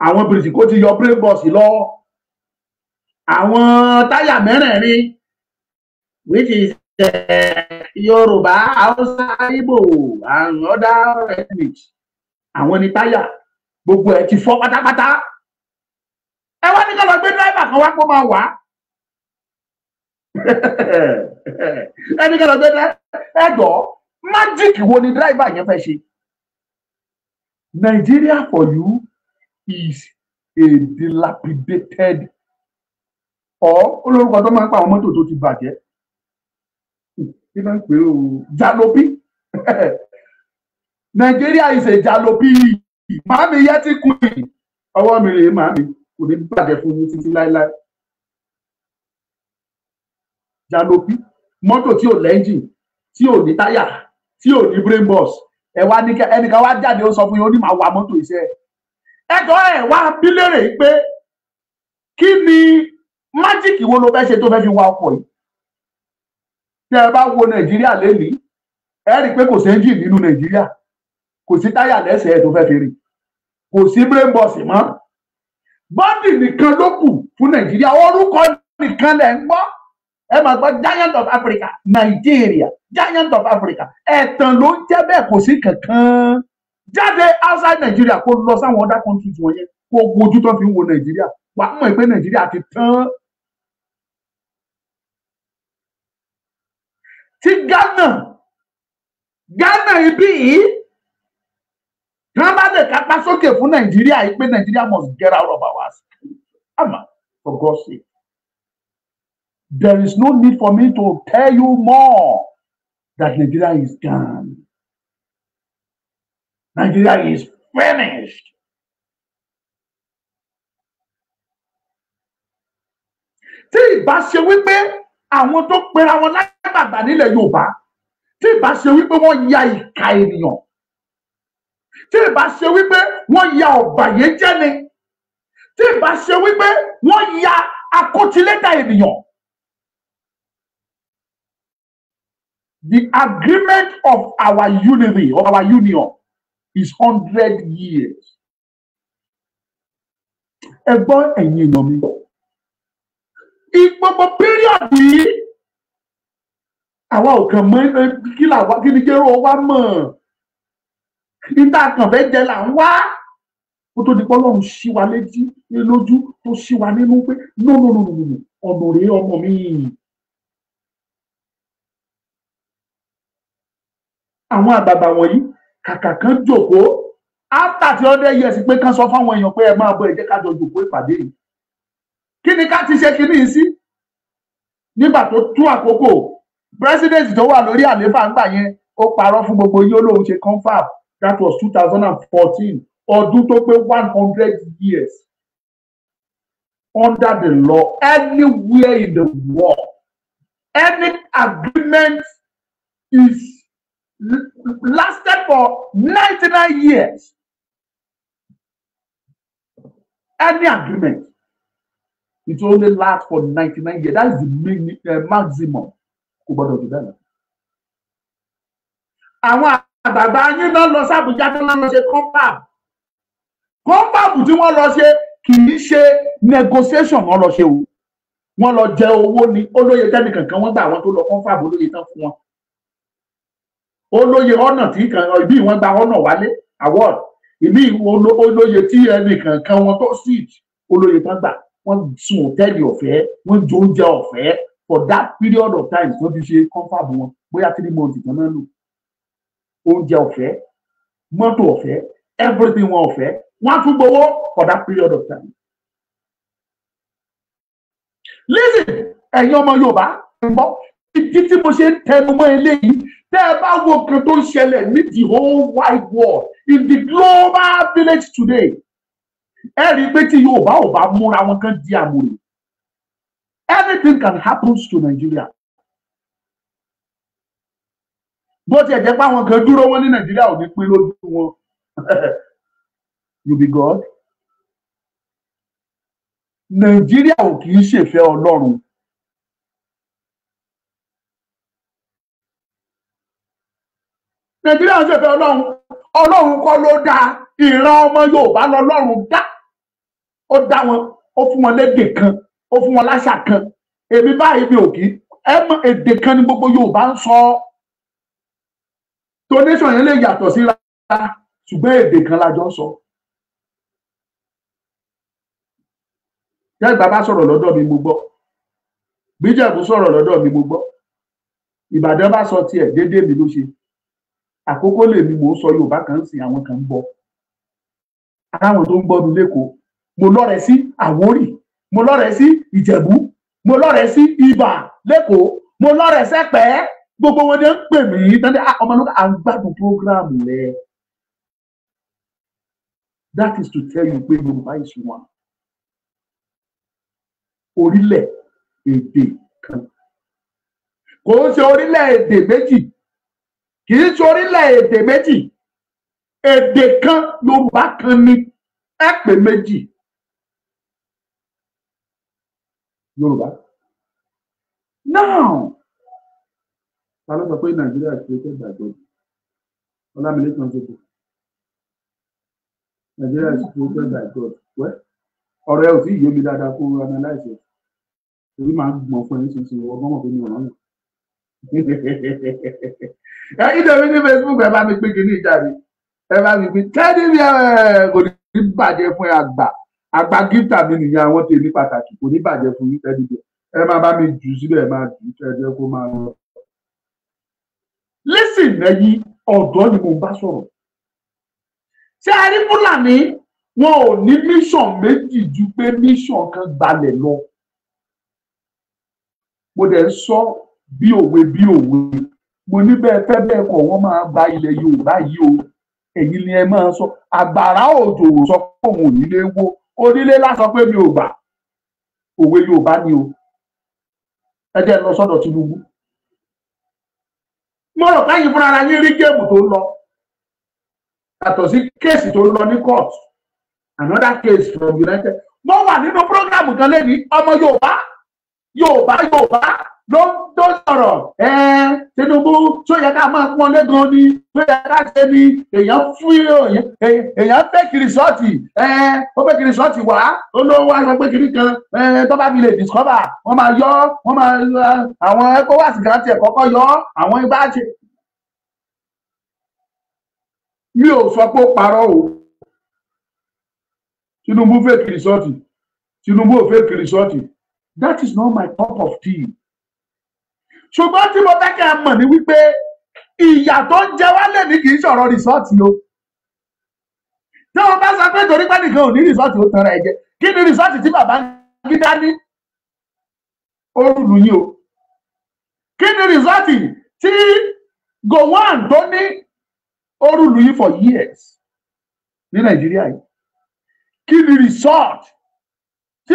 àwọn bìrìsì kó ti yọ brain box lọ àwọn táyà mẹ́rẹ̀ẹ̀rin which is Yoruba, Hausa, Igbo and other ethnic àwọn ní táyà gbogbo ẹ̀ ti fọ́ pátápátá ẹ wá ní ká lọ gbé dírẹ́fà kan wá kó máa wá ẹni ká lọ gbé ẹjọ́ májíìkì wo ni dírẹ́fà yẹn fẹ́ ṣe. Nigeria for you is a dilapidated olórúkọ tó máa ń pa àwọn mọ́tò tó ti bàjẹ́ kí ló ń pè ó jalopy Nigeria is a jalopy màámi yẹ ti kún mi ọwọ́ mi rèé màámi kò ní bàjẹ́ fún mi títí láéláé jalopy mọ́tò tí ò lẹ́ńjìn tí ò ní táyà tí ò ní brain box ẹ wá ní ẹnìkan wá jáde ó sọ fún yín ó ní màá wa mọ́tò iṣẹ́ ẹjọ́ ẹ̀ wá bí lérè pé kí ni májíìkì wo ló fẹ́ ṣe tó fẹ́ fi wa ọkọ̀ yìí tí ẹ bá wo Nàìjíríà lẹ́nìí ẹ rí i pé kò sí ẹ́ńjìn nínú Nàìjíríà kò sí táyà lẹ́sẹ̀ ẹ̀ tó fẹ́ fi rìn kò sí brain box mọ́ bọ́dì nìkan ló kù fún Nàìjíríà orúkọ nìkan lẹ̀ ń gbọ́ ẹ máa gbọ́ giant of Africa Nigeria giant of Africa ẹ̀tàn ló ń jẹ́ bẹ́ẹ̀ kò sí kankan jáde outside Nigeria kó lọ sáwọn other countries wọ̀nyẹn kó ojú tó fi ń wo Nàìjíríà wàá mọ̀ pé Nàìjíríà ti tán. Ti Ghana ibi yìí kàn bá lè kápá sókè fún Nàìjíríà yìí pé Nàìjíríà must get out of our skin. Ama for God's sake. There is no need for me to tell you more that Nigeria is gone. Nigeria is finished. Tí ìbá ṣe wípé àwọn tó pera wọn lágbàgbà nílẹ̀ Yorùbá, tí ìbá ṣe wípé wọ́n ya ìka ènìyàn, tí ìbá ṣe wípé wọ́n ya ọ̀bàyéjẹ́ ni, tí ìbá ṣe wípé wọ́n ya akótilédà ènìyàn. The agreement of our unity, of our union, is 100 years. Ẹ̀gbọ́n ẹ̀yin èèyàn mi. Ìgbogbo period yìí, àwa ò kàn mọ̀ kí ni jẹ́rọ wa mọ̀. Níta kan fẹ́ jẹ là ń wá. Ó tó di pé Ọlọ́run ṣí wa létí lójú tó ṣí wa nínú pé no ọ̀nà rèé ọmọ mi. Àwọn àgbààgbà wọ̀nyí kàkà kan jókòó after 100 years pé kán sọ fáwọn èèyàn pé ẹ máa bọ̀ ẹ jẹ́ ká jọ jókòó ìpàdé yìí. Kí ni ká ti ṣe kíní yìí sí? Nígbà tó tú àkókò president tó wà lórí àlééfà ńgbà yẹn ó parọ́ fún gbogbo yìí ó lóun ṣe confab. That was 2014. Ọdún tó pé 100 years under the law anywhere in the world. Any agreement is lasted for 99 years. Any agreement, it only lasts for 99 years. That is the maximum. Kò gbọdọ̀ jù bẹ́ẹ̀ lọ. Àwọn àgbààgbà yín náà lọ sí Àbújá tó lọ ṣe confab. Confab tí wọ́n lọ ṣe kì í ṣe negotiation wọ́n lọ ṣe o. Wọ́n lọ jẹ owó ni olóyè tẹ́nìkankan wọ́n gbà àwọn tó lọ confab olóyè tán fún wọn. Olóyè ọ̀nà tí kan ibi wọ́n gba ọ̀nà wálé award ibi olóyè tí ẹnìkankan wọn tó sit olóyè tán gbà wọ́n sùn hòtẹ́ẹ̀lì ọ̀fẹ́ wọ́n jẹ oúnjẹ ọ̀fẹ́ for that period of time tó fi ṣe confab wọn bóyá 3 months kan náà lò oúnjẹ ọ̀fẹ́ mọ́tò ọ̀fẹ́ everything wọn ọ̀fẹ́ wọ́n tún gbowó for that period of time. Listen ẹ̀yin ọmọ Yorùbá gbọ́ ìdí tí mo ṣe ń tẹnumọ́ eléyìí tẹ́ ẹ bá wo kan tó ń ṣẹlẹ̀ ní the whole wide world in the global village today ẹ rí i pé tí Yorùbá ò bá múra wọn kan di àmúlò anything can happen to Nigeria. Bó tiẹ̀ jẹ́ pé àwọn kan dúró wọn ní Nàìjíríà ò ní pín lójú wọn you be God. Nàìjíríà ò kì í ṣèfẹ́ Ọlọ́run. Nàìjíríà ń ṣèfẹ́ Ọlọ́run. Ọlọ́run kọ́ ló dá ìran ọmọ Yorùbá lọ́lọ́run dá. Ó dá wọn, ó fún wọn lédè kan, ó fún wọn láṣà kan. Èmi báyìí mi ò kí ẹ mọ èdè kan ní gbogbo Yorùbá ń sọ. Donation yẹn lè yàtọ̀ síra ṣùgbọ́n èdè kan la jọ ń sọ. Jẹ́ bàbá sọ̀rọ̀ lọ́dọ̀ mi mo gbọ́. Bíjẹ̀bù sọ̀rọ̀ lọ́dọ̀ mi mo gbọ́. Ìbàdàn bá sọ tiẹ̀ déédéé mi ló ṣe. Àkókò lèmi mò ń sọ Yorùbá kan sí àwọn kan ń bọ̀. Aráwọn tó ń gbọ́ mi lẹ́kọ̀ọ́ mo lọ́rẹ̀ẹ́ sí Àwórì, mo lọ́rẹ̀ẹ́ sí Ìjẹ̀bú, mo lọ́rẹ̀ẹ́ sí Ìbà lẹ́kọ̀ọ́, mo lọ́rẹ̀ẹ́ sẹ́pẹ́, gbogbo wọn ni ń pè mí tán ní Ọmọlúkà à ń gbádùn program rẹ. That is to tell you pé Yorùbá is one. Orílẹ̀-èdè kan. Kò ń ṣe orílẹ̀-èdè méjì. Kì í ṣe orílẹ̀-èdè méjì. Èdè kan Yorùbá kan ni. Ẹ pè méjì. Yorùbá. Now, ta ló sọ pé Nàìjíríà is created by God? Ọlámilékan Ṣòfò. Nigeria is created by God. Well, ọ̀rọ̀ ẹ ò tí ì yé mi dáadáa kó analyze ẹ̀. Torí máa ń gbọ̀n fún ẹni tuntun ọgbọ́n mọ̀ pé mi ò rán yàn. Ẹ̀yin tẹ̀mí ní Facebook ẹ bá mi pín kínní ìjáde. Ẹ bá mi pín kẹ́ni mi kò ní bàjẹ́ fún àgbà. Àgbà gíftà mi nìyẹn àwọn tèmi pàtàkì kò ní bàjẹ́ fún yín tẹ́lẹ̀ bẹ́ẹ̀. Ẹ máa bá mi jù síbẹ̀ ẹ máa jù kẹ́ẹ̀jẹ́ kó máa lọ. Listen ẹ̀yin ọ̀dọ́ ni mo bá sọ̀rọ̀. Ṣé a rí Fúlàní wọn ò ní mission méjì ju pé mission kan gbalẹ̀ lọ. Mo dẹ̀ ń sọ bí òwe. Mo ní bẹ́ẹ̀ fẹ́ bẹ́ẹ̀ kọ́ wọ́n máa gba ilẹ̀ Yorùbá yìí o. Ẹ̀yin ni ẹ máa sọ àgbàrá òjò sọ pé òun ò nílé wó. Onílé lásán pé mi ò gbà. Òwe Yorùbá ni o. Ẹ jẹ́ lọ sọ́dọ̀ Tinubu. Mo rò káyìn fúnra ara yín rí géèmù tó ń lọ. Yàtọ̀ sí kéèsì tó ń lọ ní court. Another case from United. Mo wà nínú program kan lẹ́ni ọmọ Yorùbá ló ń sọ̀rọ̀. Tinubu tó yẹ ká máa pọ́n lẹ́gan ni tó yẹ ká ṣe ni èèyàn fẹ́ kiri sọ́ọ̀tì ó fẹ́ kiri sọ́ọ̀tì wá ó ló wá sọ pé kiri kan tó bá fi lè discover wọ́n máa yọ àwọn ECOWAS kan tiẹ̀ kọ́kọ́ yọ àwọn ibà ṣe. Mi ò sọ pé ó parọ́ o. Tinubu fẹ́ kiri sọ́ọ̀tì. Tinubu ò fẹ́ kiri sọ́ọ̀tì. That is not my cup of tea. Ṣùgbọ́n tí mo fẹ́ kẹ́ ẹ mọ̀ ní wípé ìyà tó ń jẹ wá lè ní kì í ṣọ̀rọ̀ rìsọ́ọ̀tì o. Tí wọ́n bá sọ pé torí pé nìkan ò ní rìsọ́ọ̀tì ó tanra ẹ̀ jẹ. Kí ni rìsọ́ọ̀tì tí Babangida ní? Orúlu yín o. Kí ni rìsọ́ọ̀tì tí Gowon tó ní? Orúlu yín for years ní Nàìjíríà yìí. Kí ni rìsọ́ọ̀tì tí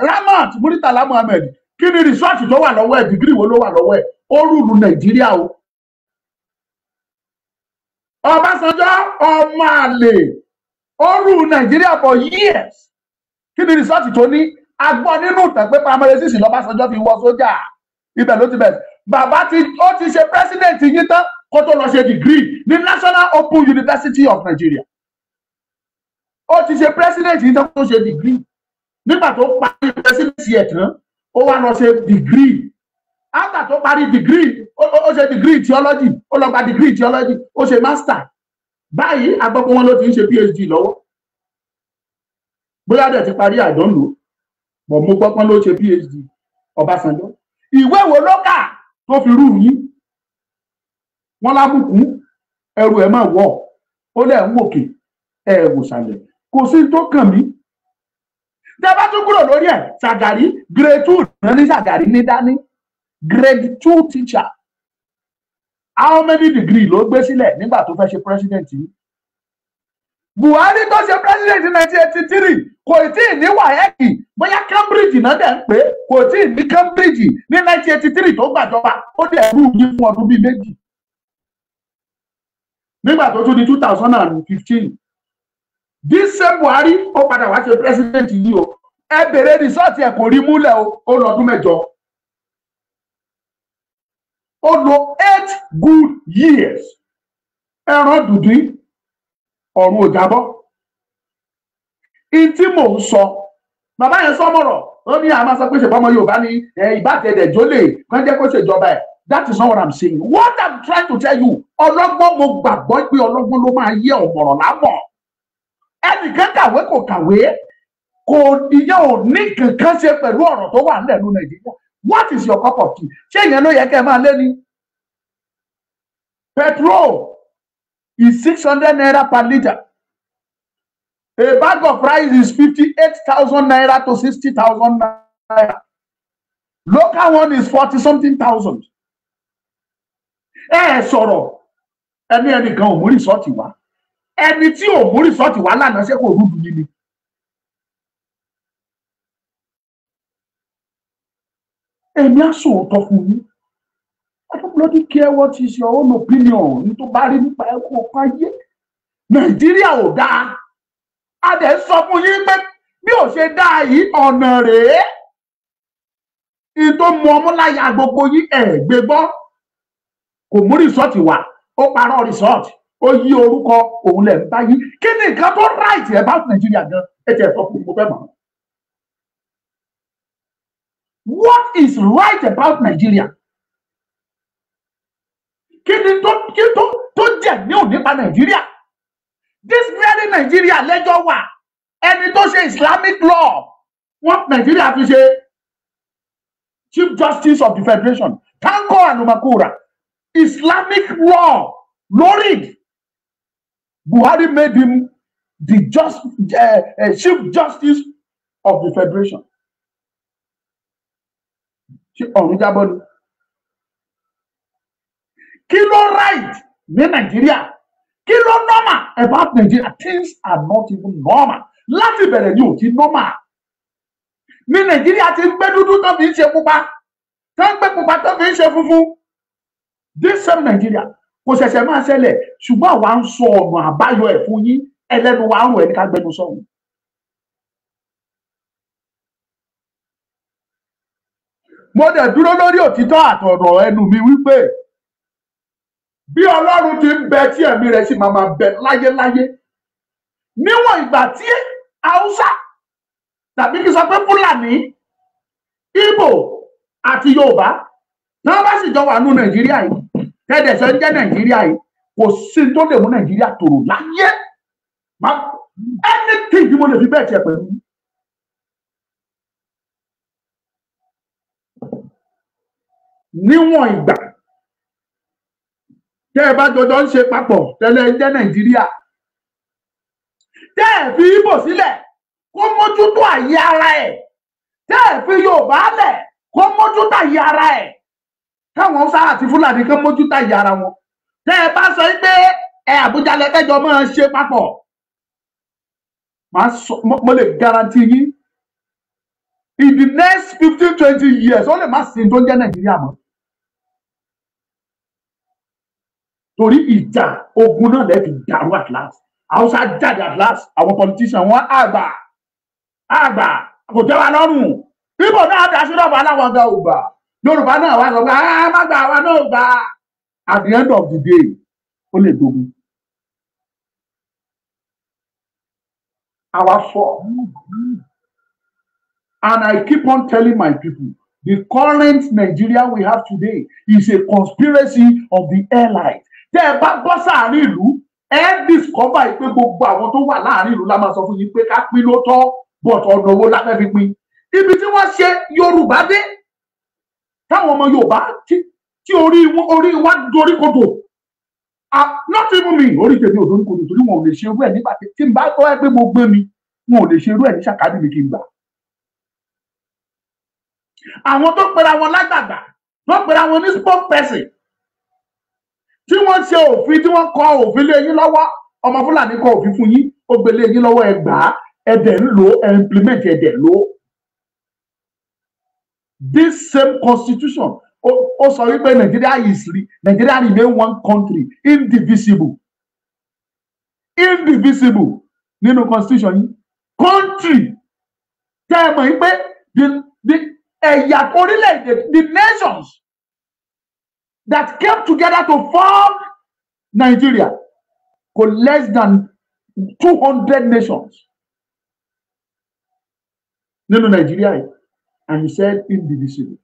Ramat Muritala Muhammed kí ni rìsọ́ọ̀tì tó wà lọ́wọ́ ẹ̀ dìgírì wo ló wà lọ́wọ́ ẹ̀ ó rúlu Nàìjíríà o. Ọbásanjọ́ ọmọ àlè ó rúlu Nàìjíríà for years. Kí ni rìsọ́ọ̀tì tó ní? Agbọ́ nínú ìtàn pé primary six lọ́básanjọ́ fi wọ sójà ibẹ̀ ló ti bẹ̀rẹ̀. Bàbá ó ti ṣe president yín tán kó tó lọ ṣe dìgírì ní National Open University of Nigeria. Ó ti ṣe president yìí tán kó ṣe degree. Nígbà tó parí presidency ẹ̀ tán ó wá lọ ṣe degree. After tó parí degree ó ṣe degree theology ó lọ gba degree theology ó ṣe master. Báyìí agbọ́pọ̀ wọn ló ti ń ṣe PhD lọ́wọ́. Bóyá dẹ̀ ti parí I don't know. Bọ̀ mo gbọ́ pọ́n ló ṣe PhD Ọbásanjọ́. Ìwé wo ló kà tó fi rú yín? Wọ́n lábùkún ẹrù ẹ̀ máa wọ̀ ó lẹ̀ ń wòkè ẹ̀ wò sàlẹ̀. Kò sí tó kàn mí. Tẹ́ bá tún kúrò lórí ẹ̀ Ṣàgàrí grade 2 náà ní Ṣàgàrí ní dání grade 2 teacher. How many degree ló gbé sílẹ̀ nígbà tó fẹ́ ṣe president yìí? Buhari tó ṣe president ní 1983 kò tí ì ní wàhẹ́ẹ̀kì bóyá Cambridge náà dẹ̀ ń pé kò tí ì ní Cambridge ní 1983 tó gbàjọba ó dẹ̀ rú yín fún ọdún bíi méjì. Nígbà tó tún di 2015 this same Buhari ó padà wá ṣe president yìí o ẹ bèrè result ẹ kò rí múlẹ̀ o ó lọ́dún mẹ́jọ. Ó lò 8 good years. Ẹran dùdú ọ̀run ò jábọ́. Ìtí mò ń sọ bàbá yẹn sọmọrọ ó ní àmà sọ pé ṣèpọ̀ ọmọ Yorùbá ní ìbátẹ̀dẹ̀ jólè kán jẹ́ kó ṣèjọba ẹ̀. That is not what I'm saying. What I'm trying to tell you ọlọ́gbọ́n mo gbàgbọ́ pé ọlọ́gbọ́n ló máa yẹ ọ̀mọ̀ràn lámọ̀. Ẹnìkan kàwé kò kàwé kò ìyẹn ò ní kankan ṣe pẹ̀lú ọ̀rọ̀ tó wà nílẹ̀ ní Nàìjíríà. What is your cup of tea? Ṣé ìyẹn ló yẹ kẹ́ ẹ máa lé ní? Petrol is 600 naira per litre. A bag of rice is 58,000 naira to 60,000 naira. Local one is 40-something thousand. Sọ̀rọ̀ ẹnìkan ò mú rìsọ́ọ̀tì wá. Ẹni tí ò mú rìsọ́ọ̀tì wá lánàá ṣe kò rúdù yìí ni. Èmi á sòótọ́ fún yín. I don't bloody care what is your own opinion. Ní tó bá rí nípa ẹ̀kọ́ fáyé. Nàìjíríà ò dáa. A dẹ̀ sọ fún yín pé bí ò ṣe dáa yìí ọ̀nà rèé. Ìtò mú ọmọláyà gbogbo yín gbé gbọ́. Kò mú rìsọ́ọ̀tì wá. Ó parọ́ rìsọ́ọ̀tì. Ó yí orúkọ òun lẹ̀ ń bá yí. Kí ni nǹkan tó right about Nàìjíríà gan? Ẹ tẹ̀ sọ fún mi, mo fẹ́ mọ̀. What is right about Nigeria? Kí ni tó jẹ́ ní òní pa Nàìjíríà? This very Nigeria lẹ́jọ́ wà. Ẹni tó ṣe Islamic law. Wọ́n Nàìjíríà fi ṣe Chief Justice of the Federation. Tanko Anumakura. Islamic law. Lord. Buhari made him the Chief Justice of the Federation. Ọ̀run jábọ́ ni. Kí ló right ní Nàìjíríà? Kí ló normal about Nigeria? Things are not even normal. Láti bẹ̀rẹ̀ ni ò ti normal. Ní Nàìjíríà ti ń gbé dúdú tó fi ń ṣe pupa. Tó ń gbé pupa tó fi ń ṣe funfun. This same Nigeria kò ṣẹ̀ṣẹ̀ máa ṣẹlẹ̀ ṣùgbọ́n àwa ń sọ ọ̀nà àbáyọ ẹ̀ fún yín ẹlẹ́nu wa ń rò ẹni ká gbẹnu sọ̀hún. Mo dẹ̀ dúró lórí òtítọ́ àtọ̀rọ̀ ẹnu mi wípé bí Ọlọ́run ti ń bẹ tí ẹ̀mí rẹ̀ sì máa bẹ láyéláyé níwọ̀n ìgbà tí Haúsá tàbí kí sọ pé Fúlàní, Ìgbò àti Yorùbá tí wọ́n bá sì jọ wà nú Nàìjíríà yìí tẹ́lẹ̀ sọ ń jẹ́ Nàìjíríà yìí kò sí tó lè mú Nàìjíríà tòrò láyé anything tí mo lè fi bẹ́ẹ̀ tiẹ̀ pẹ̀lú. Níwọ̀n ìgbà tẹ́ ẹ bá jọjọ ń ṣe papọ̀ tẹ́lẹ̀ ń jẹ́ Nàìjíríà tẹ́ ẹ fi Ìgbò sílẹ̀ kó mójútó àyè ara ẹ̀ tẹ́ ẹ fi Yorùbá lẹ̀ kó mójútó àyè ara ẹ̀ káwọn Haúsá àti Fúlàní kó mójútó àyè ara wọn tẹ́ ẹ bá sọ pé Àbújá lẹ́kẹ́jọ máa ṣe papọ̀ mo lè guarantee yín in the next 15-20 years ó lè má sí tó ń jẹ́ Nàìjíríà mọ́. Torí ìjà ogun náà lè fi dàrú at last. Haúsá jáde at last. Àwọn politician wọn àgbà kò tẹ́ wa lọ́rùn. Ìgbò náà dá sí lọ́fà aláwọ̀ ọ̀gá ògbà. Yorùbá náà wá sọ pé má gbà wá náà gbà. At the end of the day ó lè dogun. Our fault. And I keep on telling my people, the current Nigeria we have today is a conspiracy of the airline. Tẹ́ ẹ bá bọ́ sáàrin ìlú, ẹ discover pé gbogbo àwọn tó wà láàrin ìlú la máa sọ fún yín pé ká pín ló tọ́, but ọ̀nà owó la fẹ́ fi pín. Ibi tí wọ́n ṣe Yorùbá dé, táwọn ọmọ Yorùbá tí orí wa dorí kodò. Not even me, orí tèmi ò dorí kodò torí wọn ò lè ṣe irú ẹ̀ nígbà tí n bá tọ́ ẹ pé mo gbé mi, wọn ò lè ṣe irú ẹ̀ ní ṣàkádì mi kí n gbà. Àwọn tó pera wọn lágbàgbà, tó pera wọn ní spokesperson, tí wọ́n ṣe òfin tí wọ́n kọ òfin lé yín lọ́wọ́, ọmọ Fúlàní kọ òfin fún yín, ó gbé lé yín lọ́wọ́ ẹ gbà á, ẹ dẹ̀ ń lò ẹ implement ẹ dẹ̀ lò. This same constitution ó sọ wípé Nigeria remain one country, indivisible nínú constitution yìí. Country tẹ́ ẹ mọ̀ wípé ẹ̀yà orílẹ̀-èdè, the nations that came together to form Nigeria go less than 200 nations nínú Nigeria yìí, and he said indivisible.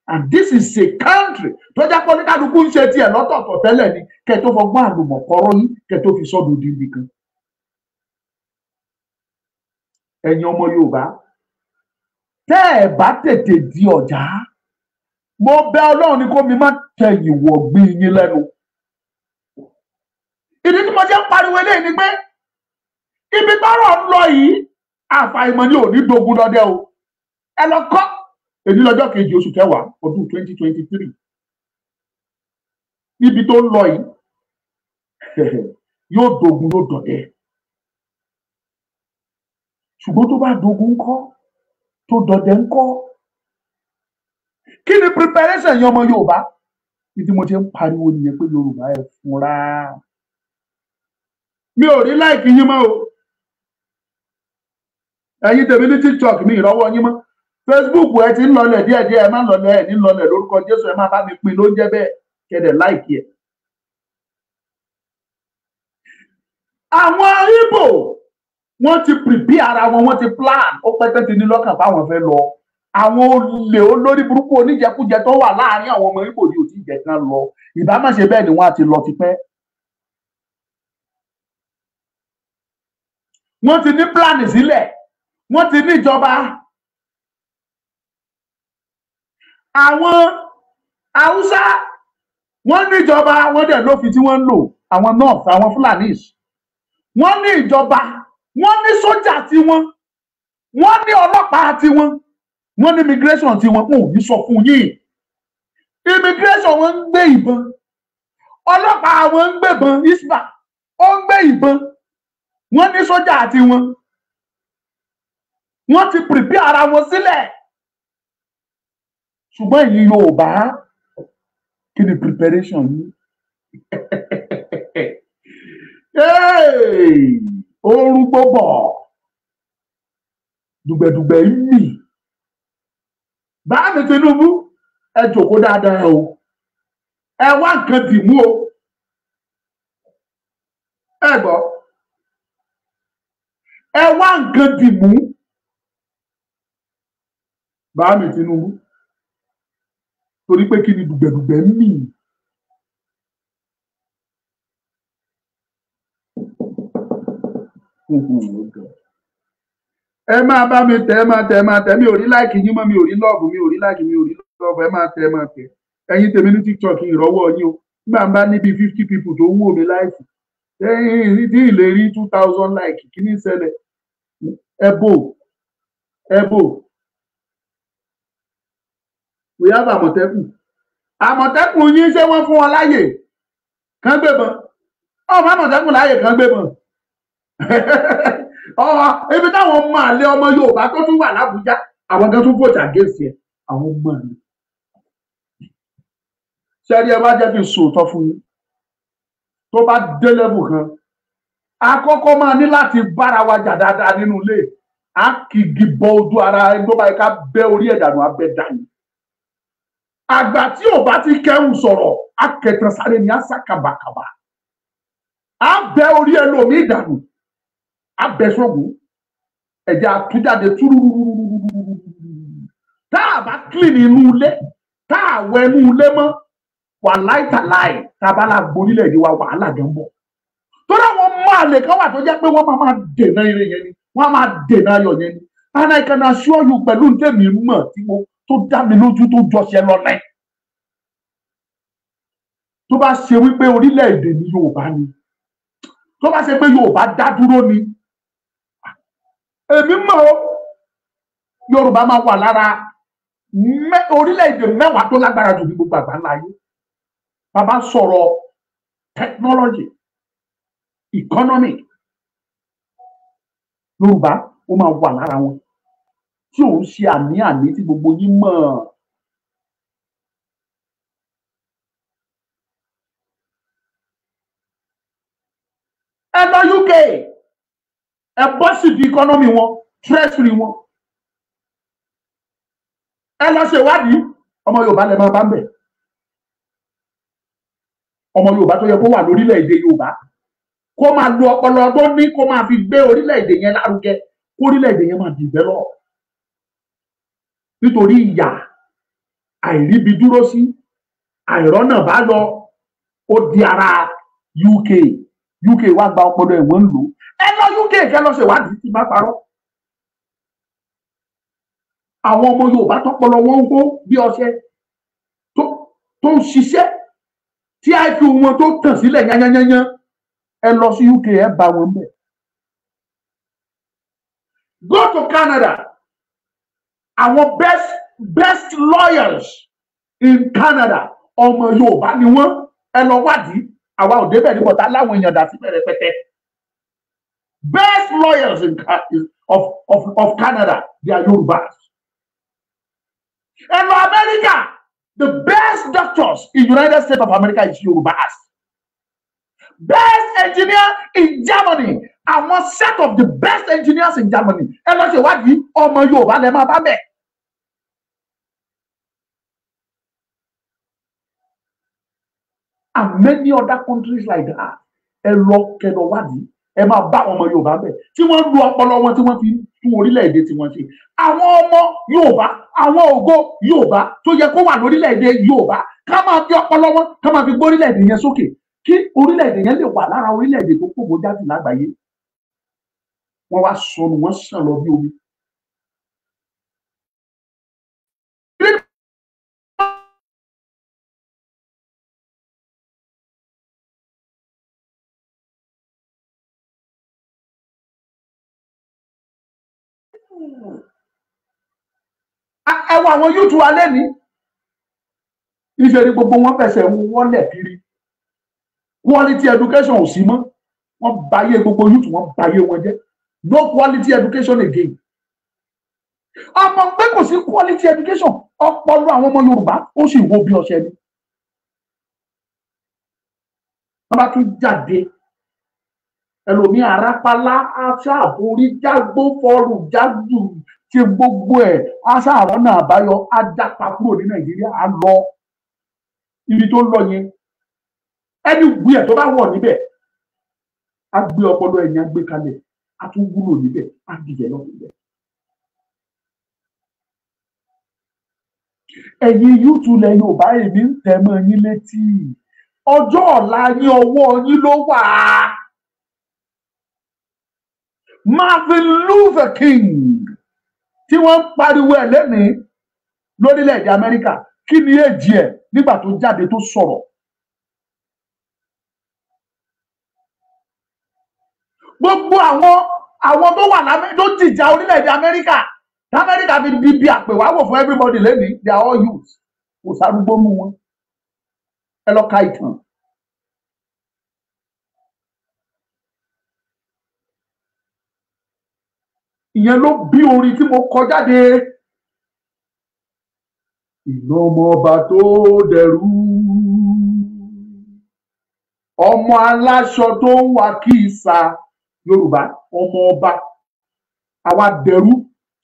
And this is a country tó jẹ́ pé oníkálukú ń ṣe tiẹ̀ lọ́tọ̀ọ̀tọ̀ tẹ́lẹ̀ ni kẹ́ tó fọgbọ́n àlùmọ̀kọ́rọ́ yín kẹ́ tó fi sọ́dọ̀ dídì kan. Ẹ̀yin ọmọ Yorùbá tẹ́ ẹ bá tètè di ọ̀já, mo bẹ̀ Ọlọ́run ni kó mi má tẹ̀yìn wọ̀ gbin yín lẹ́nu. Ìdí tí mo jẹ́ ń pariwo eléyìí ni pé ibi tọ́rọ̀ ń lọ yìí àfàìmọ̀ ni ò ní dogun lọ́dẹ o ẹ lọ kọ́ èyí lọ́jọ́ kejì oṣù kẹwàá ọdún 2023 ibi tó ń lọ yìí yóò dogun ló dọ̀dẹ ṣùgbọ́n tó bá dogun ńkọ́ tó dọ̀dẹ ńkọ́ kí ni preparation yẹn ọmọ Yorùbá ní tí mo ti ń pariwo nìyẹn pé Yorùbá ẹ fúnra mi ò rí láìkí yín mọ́ o ẹ̀yin tèmi ní TikTok mi ìrọ́wọ́ yín mọ́ Facebook ẹ ti ń lọlẹ̀ díẹ̀díẹ̀ ẹ má lọlẹ̀ ẹ ní lọlẹ̀ lórúkọ Jésù ẹ má bá mi pín ló ń jẹ́ bẹ́ẹ̀ kẹ́dẹ̀ láìkí ẹ̀. àwọn Ìgbò wọ́n ti prepare ara wọn wọ́n ti plan ó pẹ́ tẹ́tí ní lọ́kàn báwọn fẹ́ lọ àwọn olè olórí burúkú oníjẹkújẹ tó wà láàrin àwọn ọmọ Ìgbò ní òtí ìjẹ kan lọ ìbámáṣe bẹ́ẹ̀ ni wọ́n á ti lọ tipẹ́. wọ́n ti ní plan sílẹ̀ wọ́n ti ní ìjọba àwọn Haúsá wọ́n ní ìjọba wọ́n dẹ̀ lófin tí wọ́n ń lò àwọn North àwọn Fulanis wọ́n ní ìjọba wọ́n ní sójà tiwọn wọ́n ní ọlọ́pàá tiwọn wọ́n ní immigration tiwọn wọn ò ní sọ fún yín immigration wọn ń gbé ìbọn ọlọ́pàá wọn ń gbébọn isba ó ń gbé ìbọn wọ́n ní sójà tiwọn wọ́n ti prepare ara wọn sílẹ̀ ṣùgbọ́n èyí Yorùbá kí ni preparation yìí oorun gbọ́bọ̀ dùgbẹ̀dùgbẹ̀ ń mì báàmì Tinubu ẹ jòkó dáadáa o ẹ wá nǹkan dìmú o ẹ gbọ́ ẹ wá nǹkan dìmú báàmì Tinubu torí pé kí ni dùgbẹ̀dùgbẹ̀ ń mì. ẹ máa bá mi tẹ ẹ máa tẹ ẹ máa tẹ mi ò rí láìkì yín mọ́ mi ò rí lọ́ọ̀bù mi ò rí láìkì mi ò rí lọ́ọ̀bù ẹ máa tẹ ẹ máa tẹ ẹ̀yin tèmi ní TikTok ìrọ́wọ́ yín o nígbà bá níbi 50 people tó ń wò mí láìsí ẹ̀yin tí ìlè rí 2000 láìkì kí ní ṣẹlẹ̀ ẹ bò we have àmọ̀tẹ́kùn yín ṣé wọ́n fún wọn láàyè kán gbébọn ọmọ àmọ̀tẹ́kùn láàyè kán gbébọn ibi táwọn ọmọ àlè ọmọ Yorùbá tó tún wà l'Àbújá àwọn kan tún vote against ẹ àwọn ọmọ àlè ṣẹ́rí ẹ bá jẹ́ kí n sòótọ́ fún yín tó bá dé level kan àkọ́kọ́ máa ní láti bára wa jà dáadáa nínú ilé á kìgì bọ ojú ara ẹni tó bá yẹ ká bẹ́ orí ẹ̀dànù abẹ́ dání àgbà tí ò bá ti kẹ́hùn sọ̀rọ̀ á kẹtàn sáré ní àṣà kàbàkàbà á bẹ́ orí ẹlòmíì dànù abẹ́sọ̀gùn ẹ̀jẹ̀ àtújáde túrúrúrúrúrúrúrú tá a bá clean inú ilé tá a wẹ inú ilé mọ́ wà láìtàláì tá a bá la gborílẹ̀-èdè wa wàhálà gan bọ̀ torí àwọn máa lè kán wà tó jẹ́ pé wọ́n máa dènà ire yẹn ni wọ́n máa dènà ayọ̀ yẹn ni and I can assure you pẹ̀lú tèmi mọ̀ tí mo tó dá mi lójú tó jọṣẹ lọ́lẹ̀ tó bá ṣe wípé orílẹ̀-èdè ní Yorùbá ni tó bá ṣe pé Yorùbá dá dúró ni èmi mọ̀ Yorùbá máa wà lára orílẹ̀-èdè mẹ́wàá tó lágbára jù ní gbogbo àgbáńlá ayé bàbá sọ̀rọ̀ technology economic Yorùbá ó máa wà lára wọn tí òun ṣe àní tí gbogbo yín mọ̀. ẹ lọ UK ẹ bọ́ sí di economy wọn treasury wọn ẹ lọ ṣèwádìí ọmọ Yorùbá lè máa bá ń bẹ̀ ọmọ Yorùbá tó yẹ kó wà lórílẹ̀-èdè Yorùbá kó máa lo ọpọlọ tó ní kó máa fi gbé orílẹ̀-èdè yẹn lárugẹ kó orílẹ̀-èdè yẹn máa develop nítorí ìyà àìríbi dúró sí àìrọ́nà bá lọ ó di ara UK wá gba ọpọlọ ẹ̀wọ̀n ń lò ẹ lọ UK kẹ lọ ṣèwádìí tí bá parọ́ àwọn ọmọ Yorùbá tọpọlọ wọn ń kó bí ọṣẹ tó ń ṣiṣẹ́ tí IQ wọn tó tàn sílẹ̀ yányányányán ẹ lọ sí UK ẹ bá wọn bẹ̀ Go to Canada. Our best lawyers in Canada. Ọmọ Yorùbá ni wọ́n. Ẹ lọ wádìí. Àwa ò débẹ̀ ní bọ̀tá láwọn èèyàn dà sí pẹ̀rẹ̀pẹ̀tẹ̀. Best lawyers of Canada, they are Yorubas. And in America, the best doctors in United States of America is Yorubas. Best engineer in Germany, and one set of the best engineers in Germany. And what you want, ọmọ Yorùbá lẹ máa bá bẹ̀. And many other countries like that. Ẹ lọ kẹlọ wádìí. Ẹ máa bá ọmọ Yorùbá bẹ̀ tí wọ́n lu ọpọlọ wọn tí wọ́n fi tún orílẹ̀-èdè tí wọ́n ṣe. Àwọn ọmọ Yorùbá, àwọn ògo Yorùbá tó yẹ kó wà lórílẹ̀-èdè Yorùbá ká máa fi ọpọlọ wọn ká máa fi gbé orílẹ̀-èdè yẹn sókè kí orílẹ̀-èdè yẹn lè wà lára orílẹ̀-èdè tó kógo jáde lágbàáyé. Wọ́n wá sọnù wọ́n sàn lọ bí omi. Ẹ wo àwọn yúùtù alẹ́ ní ìṣèlú gbogbo wọn fẹsẹ̀ wọlé kiri quality education ò sí mọ́ wọ́n báyé gbogbo yúùtù wọ́n báyé wọn jẹ́ no quality education again ọmọ pé kò sí quality education ọpọlọ àwọn ọmọ Yorùbá ó sì wo bí ọṣẹ ni wọ́n bá tún jáde ẹlòmí arápálá aṣáàborí jágbó fọrù jágbù tí gbogbo ẹ aṣáàrọ náà àbáyọ ajápa kúrò ní Nàìjíríà á lọ ibi tó lọ yẹn ẹni gbé ẹ tó bá wọ níbẹ̀ á gbé ọpọlọ ẹ̀yìn á gbé kalẹ̀ á tún wúlò níbẹ̀ á dìjẹ lọ níbẹ̀. ẹ̀yin yúùtù lẹ Yorùbá èmi ń tẹ̀ mọ́ yín létí ọjọ́ ọ̀la yín ọwọ́ yín ló wà á. Martin Luther King tí wọ́n ń pariwo ẹ̀ lẹ́nìí lórílẹ̀-èdè Amẹ́ríkà kí ni èjì ẹ̀ nígbà tó jáde tó sọ̀rọ̀. Gbogbo àwọn tó wà tó jìjà orílẹ̀-èdè Amẹ́ríkà Amẹ́ríkà fi di bí àpèwáwò fún everybody lẹ́nìí they are all youths kò sárúgbó mú wọn ẹ lọ ka ìtàn. Ìyẹn ló bí orin tí mo kọ jáde. Ìná ọmọ ọba tó dẹrú ọmọ aláṣọ tó ń wá kìsà Yorùbá ọmọ ọba àwa dẹrú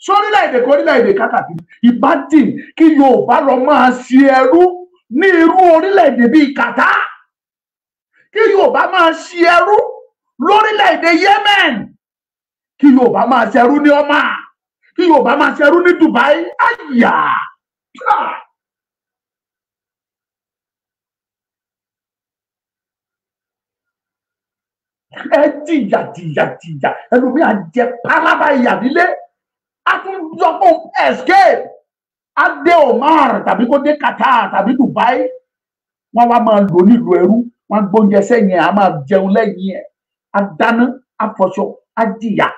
sórílẹ̀-èdè kórílẹ̀-èdè kákàkiri ìbádì kí Yorùbá lọ máa ṣe ẹrú ní irú orílẹ̀-èdè bíi Kàtá kí Yorùbá máa ṣe ẹrú lórílẹ̀-èdè Yemen kí Yorùbá máa ṣẹrú ní Oman kí Yorùbá máa ṣẹrú ní Dubai àyà ẹ jìyà ẹlòmíì àjẹ pálábá ìyà nílé àtúndọ̀pọ̀ escape adé Oman tàbí kó dé Qatar tàbí Dubai wọn wá máa lò nílùú ẹrú wọn gbóúnjẹ sẹ́yìn á máa jẹun lẹ́yìn ẹ̀ adáná afọṣọ ajìyà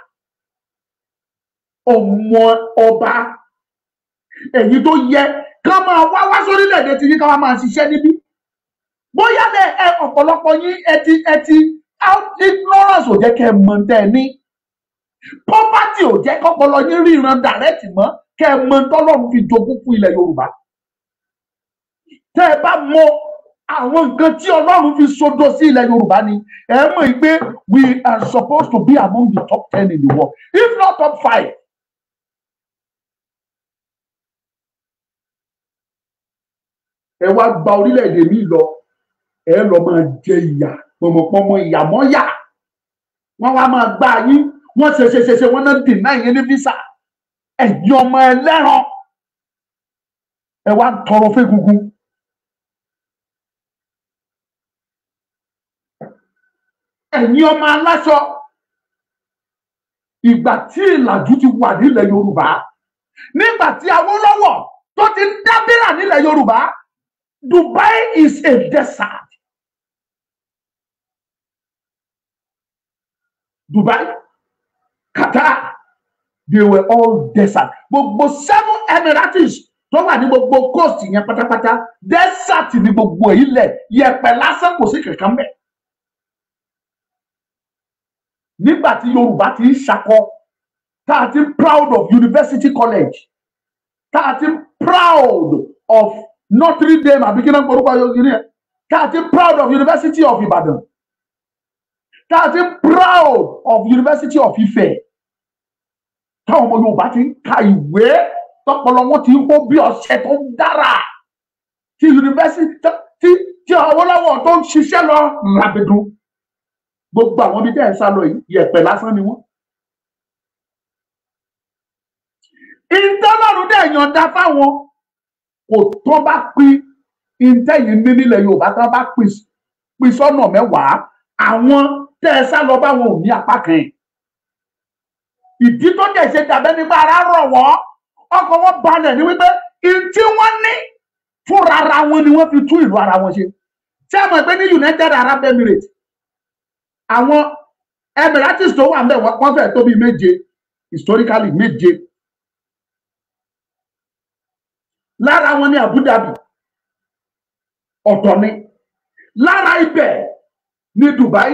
ọmọ ọba èyí tó yẹ ká máa wá sórílẹ̀-èdè tí ká máa ṣiṣẹ́ níbí bóyá ẹ ọ̀pọ̀lọpọ̀ yín ẹ ti ignorance ò jẹ́ kẹ́ ẹ mọ̀ tẹ́ ẹ ní poverty ò jẹ́ kọ́pọlọ yín ríran direct mọ́ kẹ́ ẹ mọ̀ tọ́lọ́run fi jogún fún ilẹ̀ Yorùbá tẹ́ ẹ bá mọ̀ àwọn nǹkan tí Ọlọ́run fi sodo sí ilẹ̀ Yorùbá ni ẹ mọ̀ pé we are supposed to be among the top 10 in the world if not top 5. Ẹ wá gba orílẹ̀-èdè mi lọ ẹ lọ máa jẹ ìyà pọ̀mọ̀pọ̀mọ̀ ìyà mọ́yà wọ́n wá máa gbá yín wọ́n ṣe wọ́n náà dènà yín ní visa ẹ̀yin ọmọ ẹlẹ́ran ẹ wá tọrọ fẹ́gungun. Ẹ̀yin ọmọ aláṣọ ìgbà tí ìlàjú ti wà nílẹ̀ Yorùbá nígbà tí Awólọ́wọ̀ tó ti dábìrà nílẹ̀ Yorùbá Dubai is a desert. Dubai, Qatar, they were all desert. Gbogbo 7 Emirates tó wà ní gbogbo coast yẹn pátápátá desert ní gbogbo ilẹ̀ yẹ̀pẹ̀ lásán kò sí kankan bẹ́ẹ̀. Nígbà tí Yorùbá ti ń ṣakọ tá a ti proud of University College tá a ti proud of Notre Dame àbí kí náà gbórúkọ Yorùbá yẹn tá a ti proud of University of Ibadan tá a ti proud of University of Ife táwọn ọmọ Yorùbá ti ń ka ìwé tọpọlọ wọn ti ń kó bí ọṣẹ tó ń dára tí University tí Awólọ́wọ̀ tó ń ṣiṣẹ́ lọ làbẹ̀dùn gbogbo àwọn ibi tẹ́ ẹ̀ ń sá lọ yìí yẹ̀pẹ̀ lásán ni wọ́n. Ìtọ́lọ́run dẹ̀ yọ̀ǹda fáwọn kò tó bá pín ìtẹ́yìn ní nílẹ̀ Yorùbá tó bá pín sọ́nà mẹ́wàá àwọn tẹ́ ẹ sá lọ báwọn ò ní apá kan yìí. Ìdí tó dẹ̀ ṣe dàbẹ́ nípa ara rọ̀ wọ́n ọkọ̀ wọn balẹ̀ ní wípé ìtí wọ́n ní fúnra ara wọn ni wọ́n fi tún ìlú ara wọn ṣe. Ṣé ẹ mọ̀ pé ní United Arab Emirates àwọn Emirates tó wà ń bẹ̀ wọ́n fẹ́ tó bí méje historically méje. Lára wọn ní Abu Dhabi ọ̀tọ̀ ni, lára ibẹ̀ ní Dubai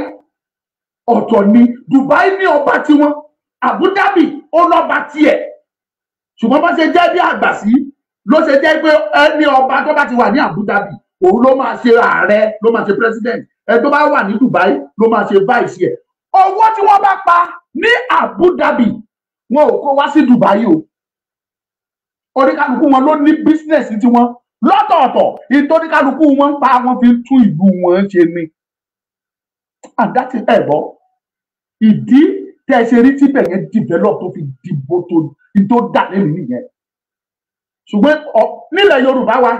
ọ̀tọ̀ ni. Dubai ní ọba tiwọn, Abu Dhabi ó lọ́ba tiẹ̀. Ṣùgbọ́n bó ṣe jẹ́ bí àgbà sí ló ṣe jẹ́ pé ẹni ọba tó bá ti wà ní Abu Dhabi òun ló máa ṣe ààrẹ, ló máa ṣe president. Ẹni tó bá wà ní Dubai ló máa ṣe vice ẹ̀. Owó tí wọ́n bá pa ní Abu Dhabi wọn ò kó wá sí Dubai o. Oníkálukú wọn ló ní business tí wọn lọ́tọ̀ọ̀tọ̀ ìtòníkálukú wọn ń pa wọn fi tún ìlú wọn ṣe ni. And that is ẹ̀bọ ìdí tẹ́ ẹ ṣe rí tí bẹ̀yẹn develop tó fi dìbò tó dà lẹ́nu nìyẹn. Ṣùgbọ́n nílẹ̀ Yorùbá wa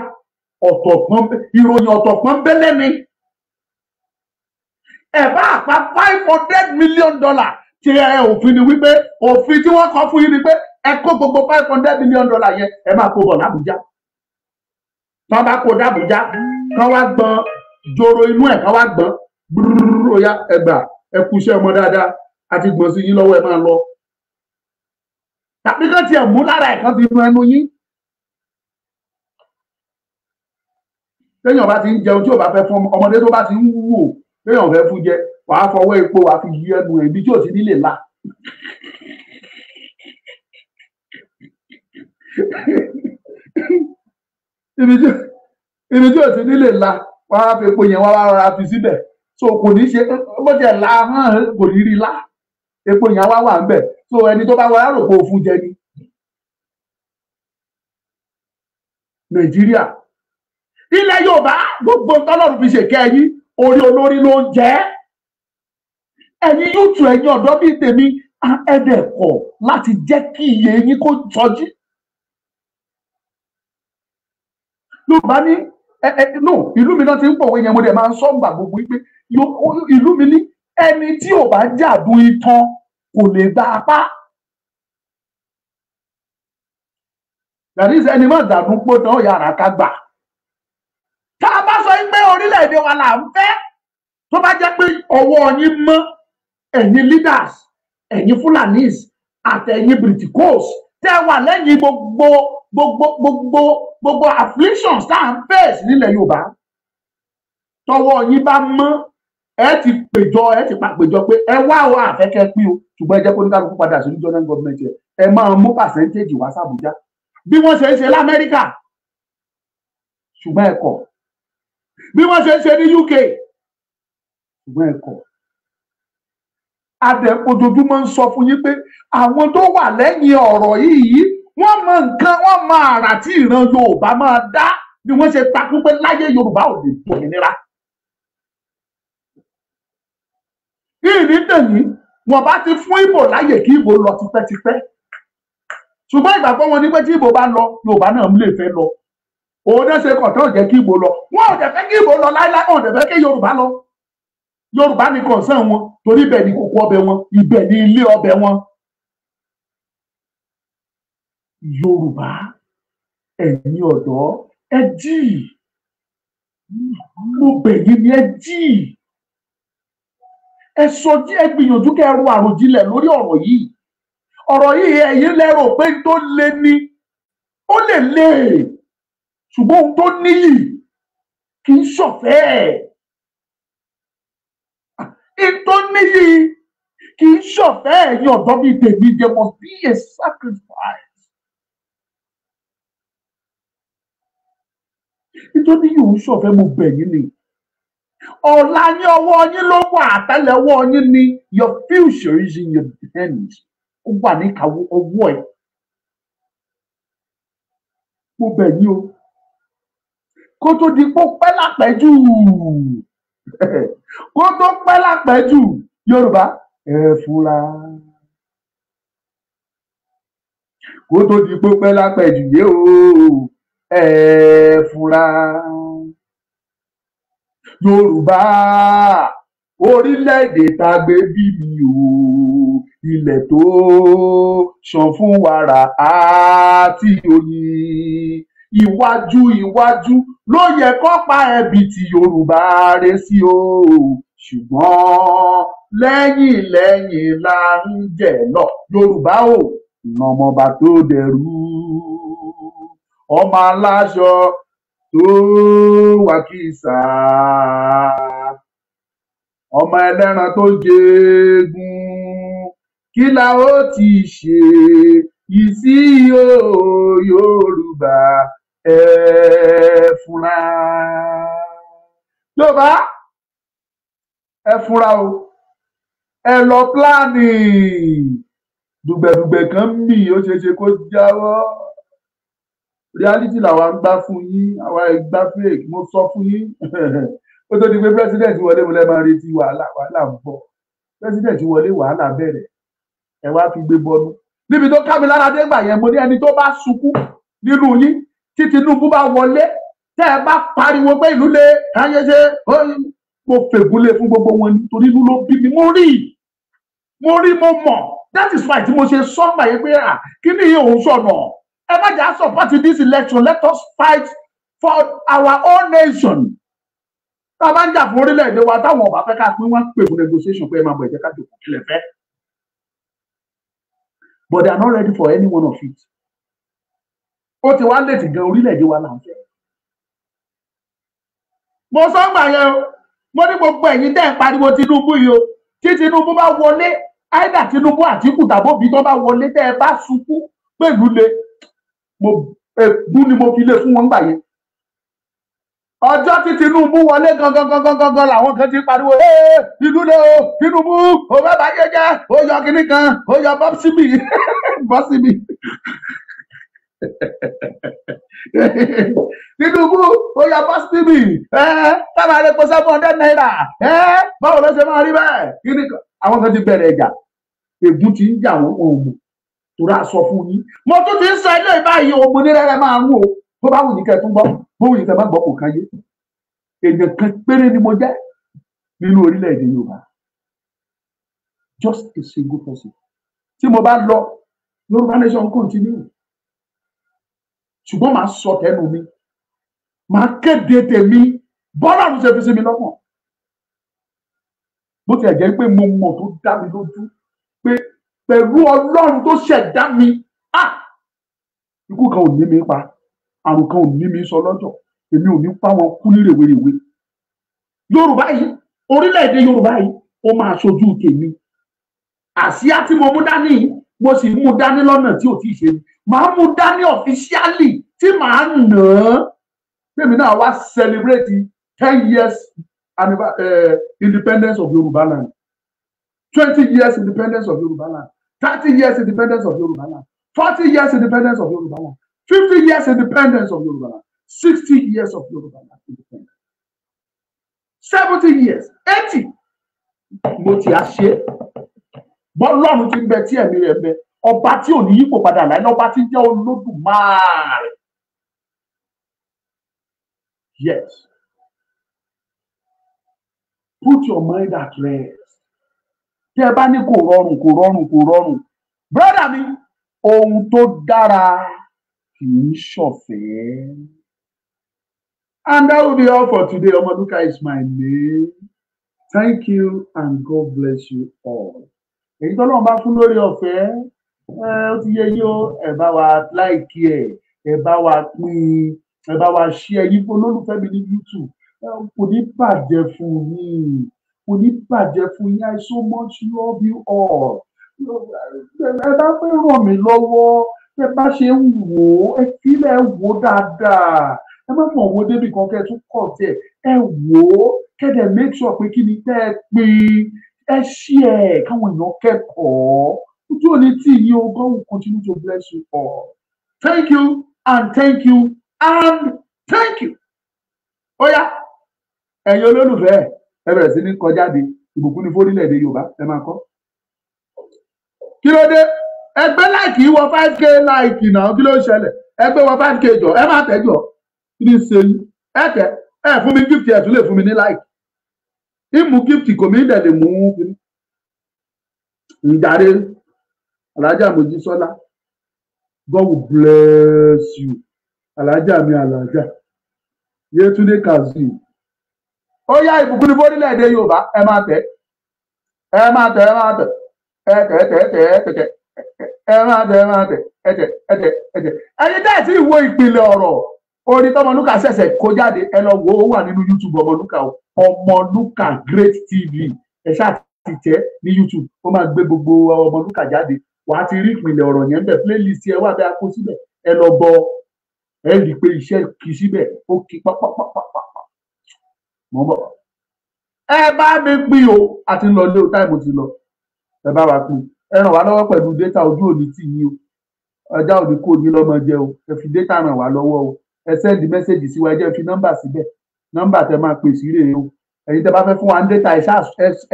ìròyìn ọ̀tọ̀ pọ́nbélé ni. Ẹ bá àpá $500 million tí ẹ òfin ni wípé òfin tí wọ́n kọ fún yín ni pé ẹ kó gbogbo $500 million yẹn ẹ máa kó bọ̀ l'Àbújá. Tọ́ bá kó d'Àbújá kán wá gbọ́n joro inú ẹ̀ kán wá gbọ́n gbúrúrú ó yá ẹgbà ẹ kú iṣẹ́ ọmọ dáadáa àti gbọ̀n sí yín lọ́wọ́ ẹ máa lọ. Tàbí kán tiẹ̀ mú lára ẹ̀ kán fi nu ẹnu yín. Téèyàn bá ti ń jẹun tí ò bá fẹ́ fún ọmọdé tó bá ti ń wúwo téèyàn fẹ́ fún jẹ wàá fọwọ́ epo wàá fi yí ẹnu ẹ̀ ibi tí ò sí nílé la. ibi tí ò sí nílé la wàá fi epo yẹn wàá rọra fi síbẹ̀ so kò ní ṣe bó jẹ la hàn kò ní rí la epo yẹn wá wà ń bẹ̀ so ẹni tó bá wà á rò pé òfun jẹ ni. Nàìjíríà ilẹ̀ Yorùbá gbogbo tọ́lọ́run fi ṣèkẹ́ yín orí olórí ló ń jẹ́. Ẹ̀yin yúùtù ẹ̀yin ọ̀dọ́ bíi tèmi ẹ̀dẹ̀ kọ̀ láti jẹ́ kí iye yín kó sọjí. Yorùbá ní no ìlú mi náà ti ń pọ̀wé yẹn mo dẹ̀ máa ń sọ ǹgbà gbogbo wípé ìlú mi ní ẹni tí ò bá jàdú itan kò lè gba apá. That is ẹni máa dàdú pé tán yàrá ká gbà. Tá a bá sọ pé orílẹ̀-èdè wa là ń fẹ́ tó bá jẹ́ pé ọwọ́ yín mọ́ ẹ̀yin leaders ẹ̀yin Fulanis àtẹ̀yin Briticos tẹ́ wà lẹ́yìn gbogbo afflictions tá à ń face nílẹ̀ Yorùbá tọwọ́ yín bá mọ́ ẹ ti pàpéjọ pé ẹ wá o àfẹ́kẹ́ pín o ṣùgbọ́n ẹ jẹ́ kó ní kálukú padà sí regional government ẹ máa mú percentage wá s'Àbújá bí wọ́n ṣe ń ṣe l'Amẹ́ríkà ṣùgbọ́n ẹ kọ̀ bí wọ́n ṣe ń ṣe ní UK ṣùgbọ́n ẹ kọ̀. Adẹ ojoojúmọ́ ń sọ fún yín pé àwọn tó wà lẹ́yìn ọ̀rọ̀ yìí wọ́n mọ nǹkan wọ́n mọ àrà tí ìran Yorùbá máa dá bí wọ́n ṣe takú pé láyé Yorùbá ò lè tó òmìnira. Ìní tèmi wọ́n bá ti fún Ìgbò láyè kí Ìgbò lọ tipẹ́tipẹ́ ṣùgbọ́n ìgbàgbọ́ wọn ní pé tí Ìgbò bá lọ Yorùbá náà lè fẹ́ lọ òun náà ṣe kàn tó jẹ́ kí Ìgbò lọ wọn ò dẹ̀ fẹ́ kí Ìgbò lọ láíláí wọn ò dẹ̀ fẹ́ kí Yorùbá lọ. Yorùbá ní kọ̀ọ̀sán wọn torí ibẹ̀ ní kókó ọbẹ̀ wọn ibẹ̀ ní ilé ọbẹ̀ wọn. Yorùbá ẹ̀yin ọ̀dọ́ ẹ jí mo bẹ̀ yín ni ẹ jí ẹ sọ ẹ gbìyànjú kẹ́ ẹ ro àròjinlẹ̀ lórí ọ̀rọ̀ yìí ọ̀rọ̀ yìí ẹ̀yin lérò pé tó lé ní ó lè lé ṣùgbọ́n ohun tó níyì kì í ṣọ̀fẹ́ tó níyì kì í ṣọ̀fẹ́ ẹ̀yin ọ̀dọ́ bíi tèmi. There must be a sacrifice. Nítorí yóò ṣọ̀fẹ́ mo bẹ̀ yín ni. Ọ̀la ní ọwọ́ yín ló wà, àtẹ́lẹwọ́ yín ni. Your future is in your hands. Ó wà ní ìkáwọ́ ọwọ́ ẹ̀. Mo bẹ̀ yín o. Kó tó di pé ó pẹ́ lápẹ́jù. Kó tó pẹ́ lápẹ́jù. Yorùbá ẹ fura. Kó tó di pé ó pẹ́ lápẹ́jù yé o. Ẹ fura. Yorùbá orílẹ̀-èdè tá gbé bí mi o, ilẹ̀ tó ṣàn fún wàrà àti oyin. Iwájú iwájú ló yẹ kó pa ẹbí tí Yorùbá rẹ sí o, ṣùgbọ́n lẹ́yìn lẹ́yìn là ń jẹ lọ. Yorùbá o ìnàmọba tó dẹrú, ọmọ aláṣọ tó wà kìsà, ọmọ ẹlẹ́ran tó jẹgun, kí la ó ti ṣe yìí sí o Yorùbá ẹ fúnra. Yorùbá ẹ fúnra o, ẹ lọ pílánì. Dùgbẹ̀dùgbẹ̀ kan mì ó ṣeéṣe kó jáwọ́. Reality làwa ń gbá fún yín, àwa ìgbà fake. Mo sọ fún yín ó tó di pé president wọlé mo lẹ máa retí wàhálà ń bọ̀. President wọlé wàhálà bẹ̀rẹ̀, ẹ wá fi gbé bọnú. Níbi tó ká mi lára dé gbà yẹn, mo ní ẹni tó bá sunkún nínú yín tí Tinubu bá wọlé, tẹ́ ẹ bá pariwo pé ìlú lé káyé ṣe, mo fègúnlé fún gbogbo wọn nítorí ìlú ló bí mi. Mo rí mo mọ̀. That is why tí mo ṣe sọ gbà yẹn pé kí ni òun sọ̀nà. Ẹ má jà support this election. Let us fight for our own nation. Tá a bá ń jà fún orílẹ̀-èdè wa táwọn ọba fẹ́ ká pín wọ́n pè fún negotiation pé ẹ máa bọ̀ ẹ̀jẹ̀ ká jòkó kílẹ̀ fẹ́. But they are not ready for any one of it. Ó ti wá létí gan orílẹ̀-èdè wa là ń fẹ́. Mo sọ gbà yẹn o, mo ní gbogbo ẹ̀yin dẹ́ ń pariwo Tinubu yìí o. Tí Tinubu bá wọlé, àìdá Tinubu Àtíkù tàbóbi tó bá wọlé tẹ́ ẹ bá sunkún pẹ̀lú le. Ègún ni mo fi lé fún wọn gbà yẹn. Ọjọ́ tí Tinubu wọlé gangan làwọn kan ti pariwo ìlú lé o, Tinubu ò bá bá jẹ́jẹ́, ó yọ kíní kan, ó yọ bọ́sibì bọ́sibì. Tinubu ó yọ bọ́sibì tábà rẹ̀ pọ̀ 700 naira báwo ló ṣe máa rí bẹ́ẹ̀ kíní kan. Àwọn kan ti bẹ̀rẹ̀ ẹ̀jà, ègún ti ń jà wọ́n òun torí a sọ fún yín. Mo tún ti ń sọ ilé ìbáyìí òun ní rẹ́rẹ́ máa ń wò tó bá wù ní kẹ́ tún gbọ́, bó wù ní kẹ́ má gbọ́ kò kan yé. Èèyàn kan péré ni mo jẹ́ nínú orílẹ̀-èdè Yorùbá, just a single person. Tí mo bá lọ, Yorùbá nation continue. Ṣùgbọ́n màá sọ tẹnu mi, màá kéde tèmi bọ́lá ló ṣe fi sí mi lọ́kàn. Bó ti ẹ̀ jẹ́ pé mo mọ̀ tó dá mi lójú pé pẹ̀lú Ọlọ́run tó ṣẹ̀dá mi, ikú kan ò ní mi pa, àrùn kan ò ní mi sọ lọ́jọ́, èmi ò ní pa wọn kú ní rèwerèwe. Yorùbá yìí, orílẹ̀-èdè Yorùbá yìí, ó máa ṣojú tèmi. Àsíá tí mo mú dání, mo sì mú dání lọ́nà tí ò tí ì ṣe. Màá mú dání ọ̀fíṣíálì tí màá nà án. Tèmi náà wá celebrate 10 years independence of Yoruba land, 20 years independence of Yoruba land, 30 years independence of Yoruba land, 40 years independence of Yoruba land, 50 years independence of Yoruba land, 60 years of Yoruba land independence, 70 years, 80. Mo ti a ṣe bọ́lọ́run ti ń bẹ tí ẹ̀mí rẹ̀ bẹ, ọba tí ò ní yípo padà láì lọ́ba tí jẹ́ Olódùmarè. Yes. Put your mind at rest. Tí ẹ bá ní kò rọrùn. Brother mi, ohun tó dára kì í ṣọ̀fẹ́. And that will be all for today. Omoduka is my name. Thank you and God bless you all. Èyí tó lọ́n bá fún lórí ọ̀fẹ́ ó ti yé yín o, ẹ bá wa láìkí ẹ bá wa pín, ẹ bá wa ṣí ẹyin fún olólùfẹ́ mi ní YouTube. Kò ní bàjẹ́ fún yín, kò ní bàjẹ́ fún yín. I so much love you all. Ẹ bá fẹ́ ràn mí lọ́wọ́, ẹ bá ṣe ń wò ó, ẹ fílẹ̀ wò ó dáadáa. Ẹ má mọ̀ wo débi kan kẹ́ ẹ tún kọ̀ tẹ̀, ẹ wò ó kẹ́dẹ̀ make sure pé kí ni tẹ́ ẹ pín, ẹ ṣí ẹ káwọn èèyàn kẹ́kọ̀ọ́. Ojú òní tí yín o, God will continue to bless you all. Thank you and thank you and thank you. Ó yá, ẹ̀yin olólùfẹ́ ẹ bẹ̀rẹ̀ sí ní kọjáde, ìbùkún ní fórílẹ̀-èdè Yorùbá ẹ máa kọ́. Kí ló dé? Ẹgbẹ́ láìkì wọ 5k láìkì náà, kí ló ń ṣẹlẹ̀? Ẹgbẹ́ wọ 5k jọ, ẹ má tẹ̀ jọ. Kí ni ṣe yín? Ẹ tẹ̀, ẹ fún mi gift ẹ̀ tún lè fún mi ní láìkì. Ìmú gift kò mí dẹ̀ lè mú ìdarí. Alhaja Mojísọ́lá, God will bless you. Alhaja mi Alhaja. Yétúndé Kazeem. Ó yá, ìbùkún ní fórílẹ̀-èdè Yorùbá ẹ máa tẹ̀. Ẹ máa tẹ̀, ẹ máa tẹ̀. Ẹ máa tẹ̀. Ẹni tẹ́ ẹ̀ tí ìwo ìpìlẹ̀ ọ̀rọ̀ orin tọmọlúkà ṣẹ̀ṣẹ̀ kó jáde, ẹ lọ wo ó wà nínú YouTube Ọmọlúkà o. Ọmọlúkà Great TV. Ẹ ṣáà ti tẹ̀ ní YouTube, ó máa gbé gbogbo Ọmọlúkà jáde. Wàá ti rí ìpìlẹ̀ ọ̀rọ̀ yẹn bẹ̀, playlist ẹ wà bẹ́ẹ̀ kó síbẹ̀. Ẹ lọ bọ, ẹ rí i pé iṣẹ́ kì í síbẹ̀, ó kí pápápápápá. Mo bọ̀. Ẹ bá mi pín o, àti lọ lé o, táìmù ti lọ. Ẹ bá wa pín. Ẹ ràn wá lọ́wọ́ pẹ̀lú data, ojú òní tì yín o. Ọjà òní kò ní lọ́mọ jẹ o. Ẹ fi data ràn wá lọ́wọ́ o. Ẹ send message sí wa, ẹ jẹ́ fi nọ́mbà síbẹ̀. Nọ́mbà tẹ máa pè sí rèé o. Ẹ̀yin tẹ bá fẹ́ fún wa ní data, ẹ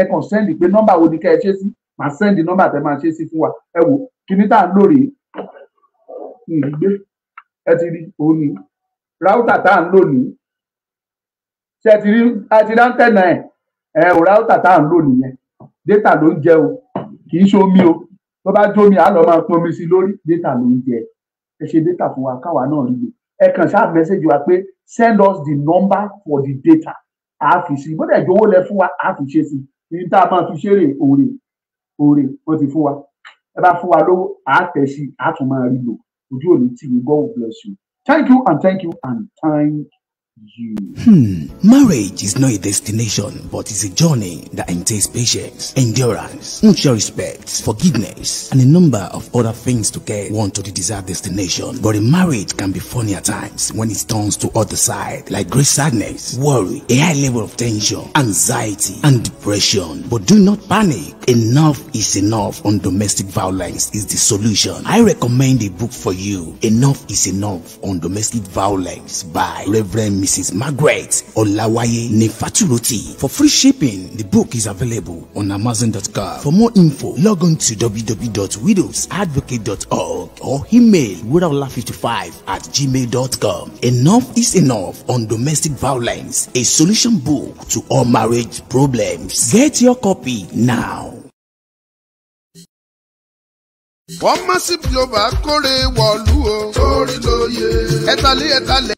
kàn send pé nọ́mbà wo ni kẹ́ ẹ ṣe sí. Màá send nọ́mbà tẹ máa ṣe sí fún wa. Ẹ wò kíní tá à ń lò rèé. Ìgbé ẹ ti rí òun ni ráútà tá à ń lò ní. Ṣé ẹ ti rí àti ráńtẹ̀nà ẹ̀ ò ráútà tá à ń lò nìyẹn. Data ló ń jẹ o, kì í ṣe omi o. Tó bá jómi á lọ máa pọn omi sí lórí. Data ló ń jẹ. Ẹ ṣe data fún wa káwa náà rí i. Ẹ kàn ṣáà mẹ́sẹ̀gì wa pé send us the number for the data. A fi sí, bó dẹ̀ jọ̀wọ́ lẹ fún wa, a fi ṣe sí. Ní tá a máa fi ṣeré òòrè wọ́n ti fún wa. Ẹ bá fún wa lówó, a tẹ̀ sí, a tún máa rí lò. Ojú òní tì yín, God will bless you. Thank you and thank you and thank you. Marriage is not a destination, but it's a journey that entails patience, endurance, mutual respect, forgiveness, and a number of other things to get one to the desired destination. But a marriage can be funny at times when it turns to other side, like great sadness, worry, a high level of tension, anxiety, and depression. But do not panic. Enough is enough on domestic violence is the solution. I recommend a book for you, Enough is Enough on Domestic Violence by Reverend Mrs. Margaret Olawaye Nefaturoti. For free shipping, the book is available on Amazon.com. For more info, log on to www.widowsadvocate.org or email widow55@gmail.com. Enough is Enough on Domestic Violence, a solution book to all marriage problems. Get your copy now. Wọ́n massive global kórè wọ̀lú o. Torí lóye. Ẹ̀tàlẹ́.